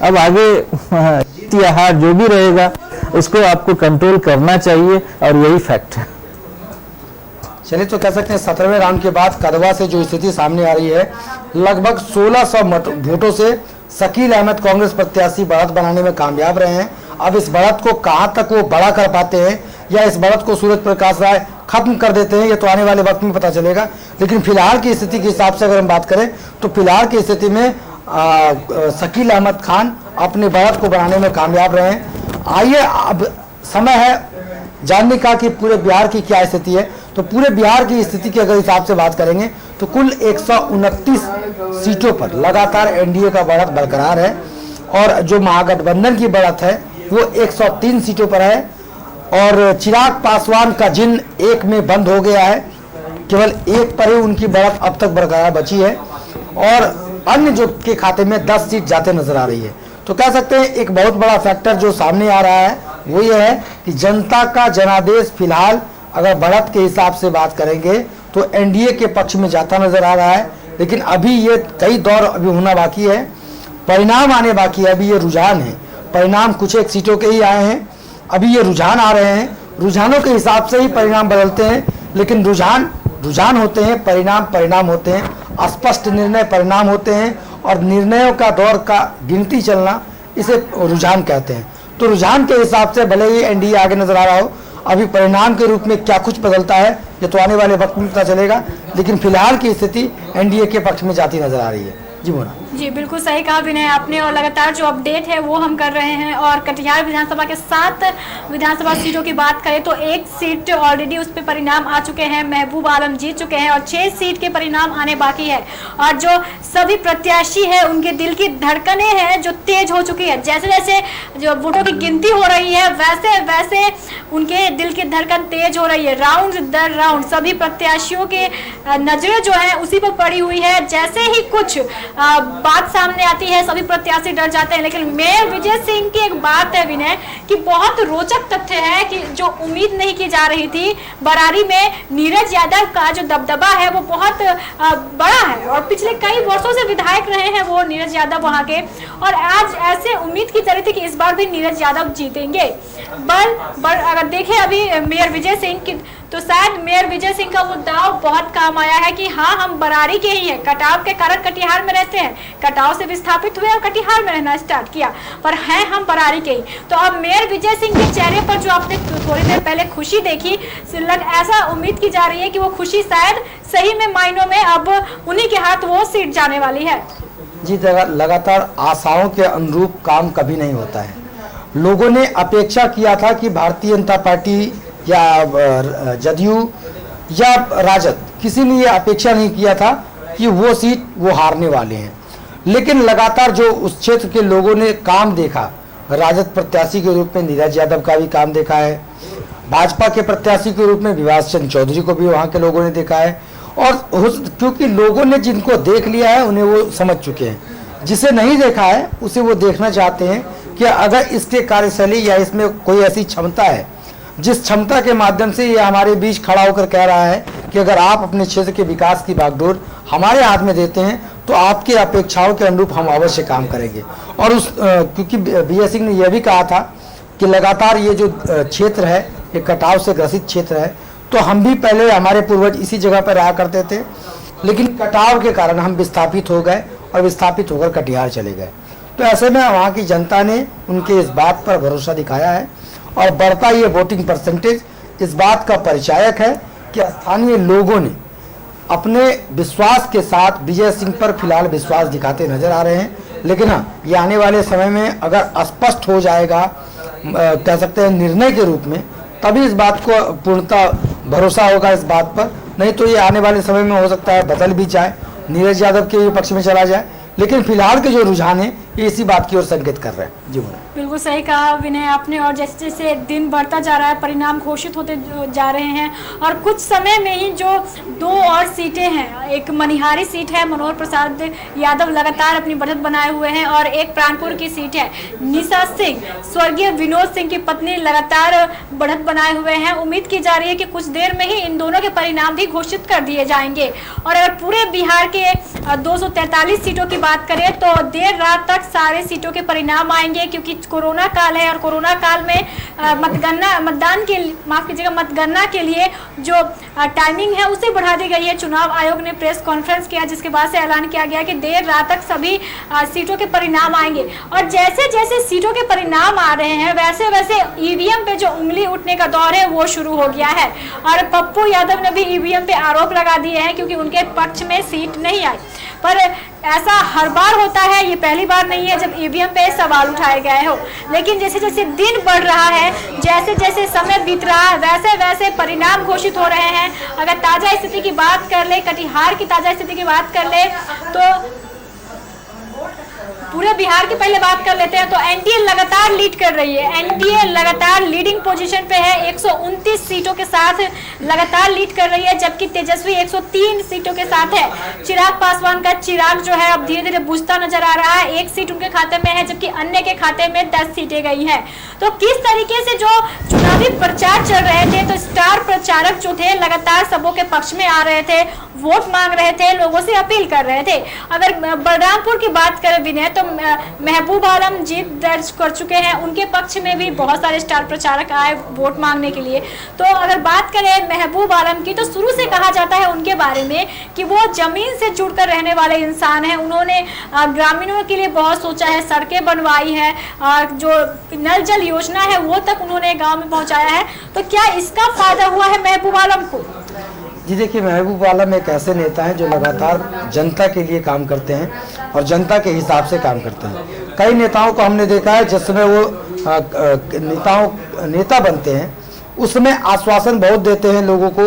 अब आगे जीत या हार जो भी रहेगा उसको आपको कंट्रोल करना चाहिए और यही फैक्ट है। चलिए, तो कह सकते हैं 17वें राउंड के बाद कदवा से जो स्थिति सामने आ रही है, लगभग 1600 वोटों से शकील अहमद कांग्रेस प्रत्याशी बढ़त बनाने में कामयाब रहे हैं। अब इस बढ़त को कहां तक वो बड़ा कर पाते हैं या इस बढ़त को सूरज प्रकाश राय खत्म कर देते हैं, ये तो आने वाले वक्त में पता चलेगा। लेकिन फिलहाल की स्थिति के हिसाब से अगर हम बात करें तो फिलहाल की स्थिति में शकील अहमद खान अपने बढ़त को बढ़ाने में कामयाब रहे हैं। आइए, अब समय है जानने का कि पूरे बिहार की क्या स्थिति है। तो पूरे बिहार की स्थिति के अगर हिसाब से बात करेंगे तो कुल 129 सीटों पर लगातार एनडीए का बढ़त बरकरार है और जो महागठबंधन की बढ़त है वो 103 सीटों पर है और चिराग पासवान का जिन एक में बंद हो गया है, केवल एक पर ही उनकी बढ़त अब तक बरकरार बची है और अन्य जो के खाते में 10 सीट जाते नजर आ रही है। तो कह सकते हैं एक बहुत बड़ा फैक्टर जो सामने आ रहा है वो ये है कि जनता का जनादेश फिलहाल अगर बढ़त के हिसाब से बात करेंगे तो एनडीए के पक्ष में जाता नजर आ रहा है। लेकिन अभी ये कई दौर अभी होना बाकी है, परिणाम आने बाकी है। अभी ये रुझान है, परिणाम कुछ एक सीटों के ही आए हैं, अभी ये रुझान आ रहे हैं, रुझानों के हिसाब से ही परिणाम बदलते हैं। लेकिन रुझान होते हैं, परिणाम होते हैं, स्पष्ट निर्णय परिणाम होते हैं और निर्णयों का दौर का गिनती चलना इसे रुझान कहते हैं। तो रुझान के हिसाब से भले ही एनडीए आगे नजर आ रहा हो, अभी परिणाम के रूप में क्या कुछ बदलता है ये तो आने वाले वक्त में पता चलेगा। लेकिन फिलहाल की स्थिति एनडीए के पक्ष में जाती नजर आ रही है। जी मोना जी, बिल्कुल सही कहा विनय आपने और लगातार जो अपडेट है वो हम कर रहे हैं। और कटिहार विधानसभा के 7 विधानसभा सीटों की बात करें तो एक सीट ऑलरेडी उस पर परिणाम आ चुके हैं, महबूब आलम जीत चुके हैं और 6 सीट के परिणाम आने बाकी है। और जो सभी प्रत्याशी है उनके दिल की धड़कनें हैं जो तेज हो चुकी है। जैसे जैसे जो वोटों की गिनती हो रही है वैसे वैसे उनके दिल की धड़कन तेज हो रही है। राउंड दर राउंड सभी प्रत्याशियों के नजरें जो है उसी पर पड़ी हुई है। जैसे ही कुछ बात सामने आती है सभी प्रत्याशी डर जाते हैं। लेकिन मेयर विजय सिंह की एक बात है विनय कि बहुत रोचक तथ्य है कि जो उम्मीद नहीं की जा रही थी, बरारी में नीरज यादव का जो दबदबा है वो बहुत बड़ा है और पिछले कई वर्षों से विधायक रहे हैं वो नीरज यादव वहां के। और आज ऐसे उम्मीद की जा रही थी कि इस बार भी नीरज यादव जीतेंगे। अगर देखें अभी मेयर विजय सिंह की तो शायद मेयर विजय सिंह का वो दाव बहुत काम आया है कि हाँ हम बरारी के ही हैं, कटाव के कारण कटिहार में रहते हैं, कटाव से विस्थापित हुए और कटिहार में रहना स्टार्ट किया, पर हैं हम बरारी के ही। तो अब मेयर विजय सिंह के चेहरे पर जो आपने थोड़ी देर पहले खुशी देखी, ऐसा उम्मीद की जा रही है कि वो खुशी शायद सही में मायनों में अब उन्हीं के हाथ वो सीट जाने वाली है। जी, लगातार आशाओं के अनुरूप काम कभी नहीं होता है। लोगों ने अपेक्षा किया था कि भारतीय जनता पार्टी या जदयू या राजद, किसी ने ये अपेक्षा नहीं किया था कि वो सीट वो हारने वाले हैं। लेकिन लगातार जो उस क्षेत्र के लोगों ने काम देखा, राजद प्रत्याशी के रूप में नीरज यादव का भी काम देखा है, भाजपा के प्रत्याशी के रूप में विभास चंद्र चौधरी को भी वहाँ के लोगों ने देखा है। और क्योंकि लोगों ने जिनको देख लिया है उन्हें वो समझ चुके हैं, जिसे नहीं देखा है उसे वो देखना चाहते हैं कि अगर इसके कार्यशैली या इसमें कोई ऐसी क्षमता है जिस क्षमता के माध्यम से ये हमारे बीच खड़ा होकर कह रहा है कि अगर आप अपने क्षेत्र के विकास की बागडोर हमारे हाथ में देते हैं तो आपकी अपेक्षाओं के अनुरूप हम अवश्य काम करेंगे। और क्योंकि विजय सिंह ने यह भी कहा था कि लगातार ये जो क्षेत्र है ये कटाव से ग्रसित क्षेत्र है, तो हम भी पहले हमारे पूर्वज इसी जगह पर रहा करते थे, लेकिन कटाव के कारण हम विस्थापित हो गए और विस्थापित होकर कटिहार चले गए। तो ऐसे में वहाँ की जनता ने उनके इस बात पर भरोसा दिखाया है और बढ़ता ये वोटिंग परसेंटेज इस बात का परिचायक है कि स्थानीय लोगों ने अपने विश्वास के साथ विजय सिंह पर फिलहाल विश्वास दिखाते नजर आ रहे हैं। लेकिन हाँ, ये आने वाले समय में अगर स्पष्ट हो जाएगा, कह सकते हैं निर्णय के रूप में, तभी इस बात को पूर्णतः भरोसा होगा इस बात पर। नहीं तो ये आने वाले समय में हो सकता है बदल भी जाए, नीरज यादव के पक्ष में चला जाए। लेकिन फिलहाल के जो रुझान है ये इसी बात की ओर संकेत कर रहे हैं। जी बोले। बिल्कुल सही कहा विनय आपने। और जैसे जैसे दिन बढ़ता जा रहा है, परिणाम घोषित होते जा रहे हैं और कुछ समय में ही जो 2 और सीटें हैं, एक मनिहारी सीट है, मनोहर प्रसाद यादव लगातार अपनी बढ़त बनाए हुए हैं, और एक प्राणपुर की सीट है, निशा सिंह स्वर्गीय विनोद सिंह की पत्नी लगातार बढ़त बनाए हुए हैं। उम्मीद की जा रही है कि कुछ देर में ही इन दोनों के परिणाम भी घोषित कर दिए जाएंगे। और अगर पूरे बिहार के 243 सीटों की बात करें तो देर रात तक सारे सीटों के परिणाम आएंगे, क्योंकि कोरोना काल है और कोरोना काल में मतगणना के लिए जो टाइमिंग है उसे बढ़ा दी गई है। चुनाव आयोग ने प्रेस कॉन्फ्रेंस किया जिसके बाद से ऐलान किया गया कि देर रात तक सभी सीटों के परिणाम आएंगे। और जैसे जैसे सीटों के परिणाम आ रहे हैं वैसे वैसे ईवीएम पे जो उंगली उठने का दौर है वो शुरू हो गया है। और पप्पू यादव ने भी ईवीएम पे आरोप लगा दिए हैं क्योंकि उनके पक्ष में सीट नहीं आई। पर ऐसा हर बार होता है, ये पहली बार नहीं है जब ईवीएम पे सवाल उठाए गए हो। लेकिन जैसे जैसे दिन बढ़ रहा है, जैसे जैसे समय बीत रहा है, वैसे वैसे परिणाम घोषित हो रहे हैं। अगर ताजा स्थिति की बात कर ले, कटिहार की ताजा स्थिति की बात कर ले तो पूरे बिहार की पहले बात कर लेते हैं तो एनडीए लगातार लीड कर रही है। एनडीए लगातार लीडिंग पोजीशन पे है, 129 सीटों के साथ लगातार लीड कर रही है, जबकि तेजस्वी 103 सीटों के साथ है। चिराग पासवान का चिराग जो है अब धीरे धीरे बुझता नजर आ रहा है, 1 सीट उनके खाते में है जबकि अन्य के खाते में 10 सीटें गई हैं। तो किस तरीके से जो चुनावी प्रचार चल रहे थे, तो स्टार प्रचारक जो थे लगातार सबों के पक्ष में आ रहे थे, वोट मांग रहे थे, लोगों से अपील कर रहे थे। अगर बलरामपुर की बात करें विनय तो महबूब आलम जीत दर्ज कर चुके हैं, उनके पक्ष में भी बहुत सारे स्टार प्रचारक आए वोट मांगने के लिए। तो अगर बात करें महबूब आलम की तो शुरू से कहा जाता है उनके बारे में कि वो जमीन से जुड़कर रहने वाले इंसान हैं। उन्होंने ग्रामीणों के लिए बहुत सोचा है, सड़कें बनवाई है, जो नल जल योजना है वो तक उन्होंने गाँव में पहुँचाया है। तो क्या इसका फायदा हुआ है महबूब आलम को? जी देखिए, महबूब आलम एक ऐसे नेता हैं जो लगातार जनता के लिए काम करते हैं और जनता के हिसाब से काम करते हैं। कई नेताओं को हमने देखा है जिस समय वो नेता बनते हैं उसमें आश्वासन बहुत देते हैं लोगों को,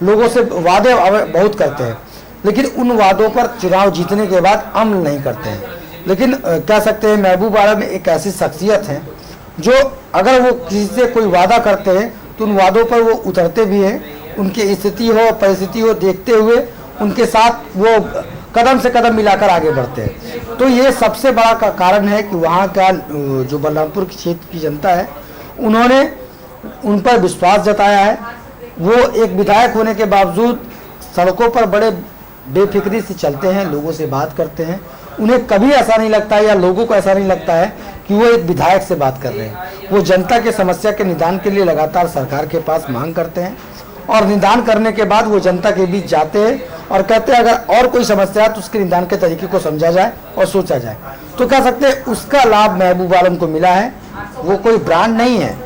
लोगों से वादे बहुत करते हैं, लेकिन उन वादों पर चुनाव जीतने के बाद अमल नहीं करते हैं। लेकिन कह सकते हैं महबूब आलम एक ऐसी शख्सियत है जो अगर वो किसी से कोई वादा करते हैं तो उन वादों पर वो उतरते भी हैं, उनकी स्थिति हो परिस्थिति हो देखते हुए उनके साथ वो कदम से कदम मिलाकर आगे बढ़ते हैं। तो ये सबसे बड़ा कारण है कि वहाँ का जो बलरामपुर के क्षेत्र की जनता है उन्होंने उन पर विश्वास जताया है। वो एक विधायक होने के बावजूद सड़कों पर बड़े बेफिक्री से चलते हैं, लोगों से बात करते हैं। उन्हें कभी ऐसा नहीं लगता है या लोगों को ऐसा नहीं लगता है कि वो एक विधायक से बात कर रहे हैं। वो जनता के समस्या के निदान के लिए लगातार सरकार के पास मांग करते हैं और निदान करने के बाद वो जनता के बीच जाते हैं और कहते हैं अगर और कोई समस्या है तो उसके निदान के तरीके को समझा जाए और सोचा जाए। तो कह सकते हैं उसका लाभ महबूब आलम को मिला है। वो कोई ब्रांड नहीं है,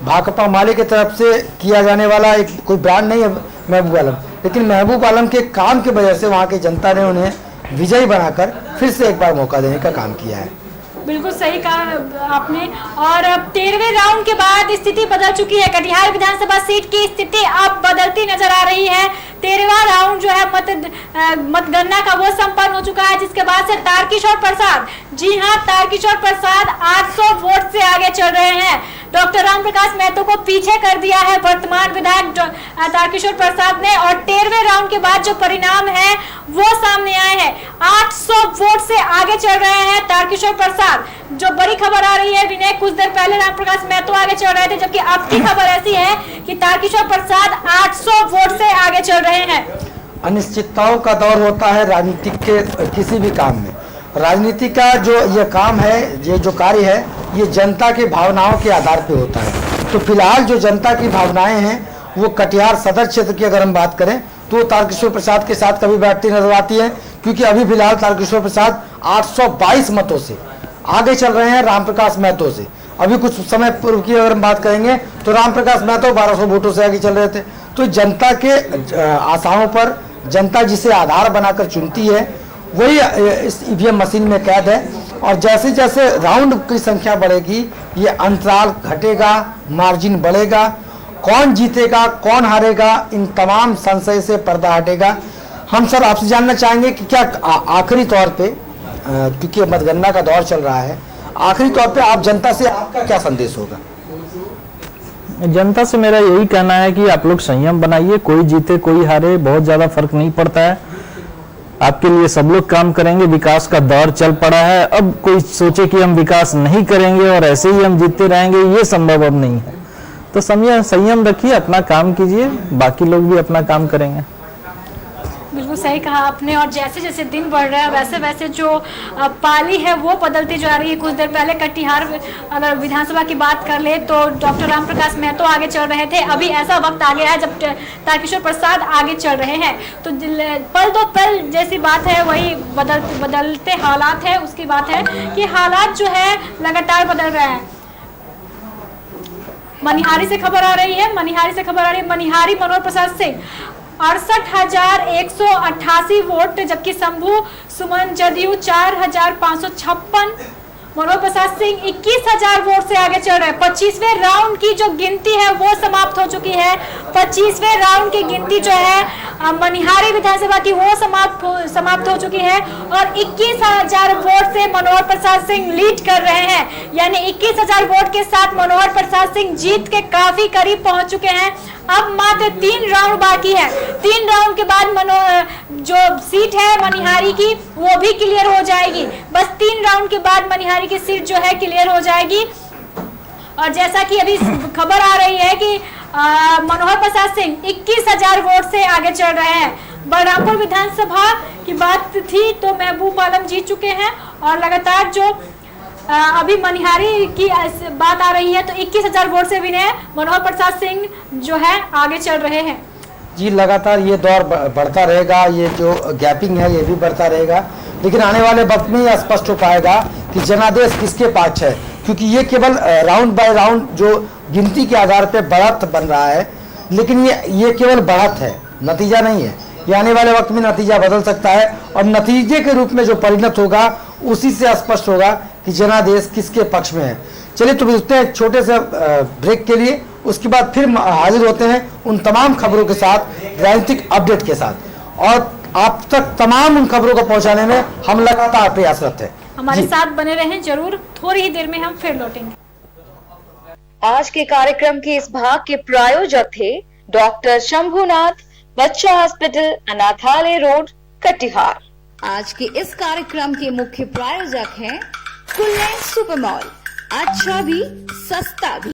भाकपा माले की तरफ से किया जाने वाला एक कोई ब्रांड नहीं है महबूब आलम, लेकिन महबूब आलम के काम की वजह से वहाँ की जनता ने उन्हें विजयी बनाकर फिर से एक बार मौका देने का काम किया है। बिल्कुल सही कहा आपने। और अब 13वें राउंड के बाद स्थिति बदल चुकी है। कटिहार विधानसभा सीट की स्थिति अब बदलती नजर आ रही है। 13वां राउंड जो है मतगणना का वो संपन्न हो चुका है, जिसके बाद से तारकिशोर प्रसाद, जी हाँ तारकिशोर प्रसाद 800 वोट से आगे चल रहे हैं। डॉक्टर राम प्रकाश महतो को पीछे कर दिया है वर्तमान विधायक तारकिशोर प्रसाद ने। और 13वें राउंड के बाद जो परिणाम है वो सामने आए हैं। 800 वोट से आगे चल रहे हैं तारकिशोर प्रसाद। जो बड़ी खबर आ रही है विनय, कुछ देर पहले राम प्रकाश महतो आगे चल रहे थे, जबकि अब की खबर ऐसी है कि तारकिशोर प्रसाद 800 वोट से आगे चल रहे हैं। अनिश्चितताओं का दौर होता है राजनीतिक के किसी भी काम में। राजनीति का जो ये काम है, ये जो कार्य है, ये जनता की भावनाओं के आधार पे होता है। तो फिलहाल जो जनता की भावनाएं हैं वो कटिहार सदर क्षेत्र की अगर हम बात करें तो तारकिशोर प्रसाद के साथ कभी बैठती नजर आती है, क्योंकि अभी फिलहाल तारकिशोर प्रसाद 822 मतों से आगे चल रहे हैं रामप्रकाश महतो से। अभी कुछ समय पूर्व की अगर हम बात करेंगे तो रामप्रकाश महतो 1200 वोटों से आगे चल रहे थे। तो जनता के आशाओं पर जनता जिसे आधार बनाकर चुनती है वही इस ईवीएम मशीन में कैद है। और जैसे जैसे राउंड की संख्या बढ़ेगी ये अंतराल घटेगा, मार्जिन बढ़ेगा, कौन जीतेगा कौन हारेगा इन तमाम संशय से पर्दा हटेगा। हम सर आपसे जानना चाहेंगे कि क्या आखिरी तौर पे क्योंकि मतगणना का दौर चल रहा है, आखिरी तौर पे आप जनता से आपका क्या संदेश होगा? जनता से मेरा यही कहना है कि आप लोग संयम बनाइए, कोई जीते कोई हारे बहुत ज्यादा फर्क नहीं पड़ता है। आपके लिए सब लोग काम करेंगे, विकास का दौर चल पड़ा है। अब कोई सोचे कि हम विकास नहीं करेंगे और ऐसे ही हम जीतते रहेंगे, ये संभव अब नहीं है। तो संयम रखिए, अपना काम कीजिए, बाकी लोग भी अपना काम करेंगे। बिल्कुल सही कहा आपने। और जैसे जैसे दिन बढ़ रहा है वैसे वैसे जो पाली है वो बदलती जा रही है। कुछ देर पहले कटिहार अगर विधानसभा की बात कर ले तो डॉक्टर राम प्रकाश महतो आगे चल रहे थे। अभी ऐसा वक्त आ गया है जब तारकिशोर प्रसाद आगे चल रहे हैं। तो पल दो पल जैसी बात है, वही बदलते हालात है। उसकी बात है कि हालात जो है लगातार बदल रहे हैं। मनिहारी से खबर आ रही है, मनिहारी मनोहर प्रसाद सिंह 68,188 वोट, जबकि शंभू सुमन जदयू 4,556। मनोहर प्रसाद सिंह 21,000 वोट से आगे चल रहे हैं। 25वें राउंड की जो गिनती है वो समाप्त हो चुकी है। 25वें राउंड की गिनती जो है मनिहारी विधानसभा की वो समाप्त हो चुकी है और 21,000 वोट से मनोहर प्रसाद सिंह लीड कर रहे हैं। यानी 21,000 वोट के साथ मनोहर प्रसाद सिंह जीत के काफी करीब पहुंच चुके हैं। अब मात्र 3 राउंड बाकी है। 3 राउंड के बाद जो सीट है मनिहारी की वो भी क्लियर हो जाएगी। बस 3 राउंड के बाद मनिहारी की सीट जो है क्लियर हो जाएगी। और जैसा कि अभी खबर आ रही है कि मनोहर प्रसाद सिंह 21,000 वोट से आगे चल रहे हैं। बलरामपुर विधानसभा की बात थी तो महबूब आलम जीत चुके हैं और लगातार जो अभी मनिहारी की बात आ रही है तो 21,000 वोट से भी मनोहर प्रसाद सिंह जो है आगे चल रहे हैं। जी, लगातार ये दौर बढ़ता रहेगा, ये जो गैपिंग है ये भी बढ़ता रहेगा, लेकिन आने वाले वक्त में यह स्पष्ट हो पाएगा कि जनादेश किसके पक्ष है, क्योंकि ये केवल राउंड बाय राउंड जो गिनती के आधार पर बढ़त बन रहा है, लेकिन ये केवल बढ़त है, नतीजा नहीं है। ये आने वाले वक्त में नतीजा बदल सकता है और नतीजे के रूप में जो परिणत होगा उसी से स्पष्ट होगा कि जनादेश किसके पक्ष में है। चलिए तो मिलते हैं छोटे से ब्रेक के लिए, उसके बाद फिर हाजिर होते हैं उन तमाम खबरों के साथ, राजनीतिक अपडेट के साथ, और आप तक तमाम उन खबरों को पहुंचाने में हम लगातार प्रयासरत हैं। हमारे साथ बने रहें जरूर, थोड़ी ही देर में हम फिर लौटेंगे। आज के कार्यक्रम के इस भाग के प्रायोजक थे डॉक्टर शंभुनाथ, बच्चा हॉस्पिटल, अनाथालय रोड, कटिहार। आज के इस कार्यक्रम के मुख्य प्रायोजक हैं फुललैंड सुपर मॉल, अच्छा भी सस्ता भी।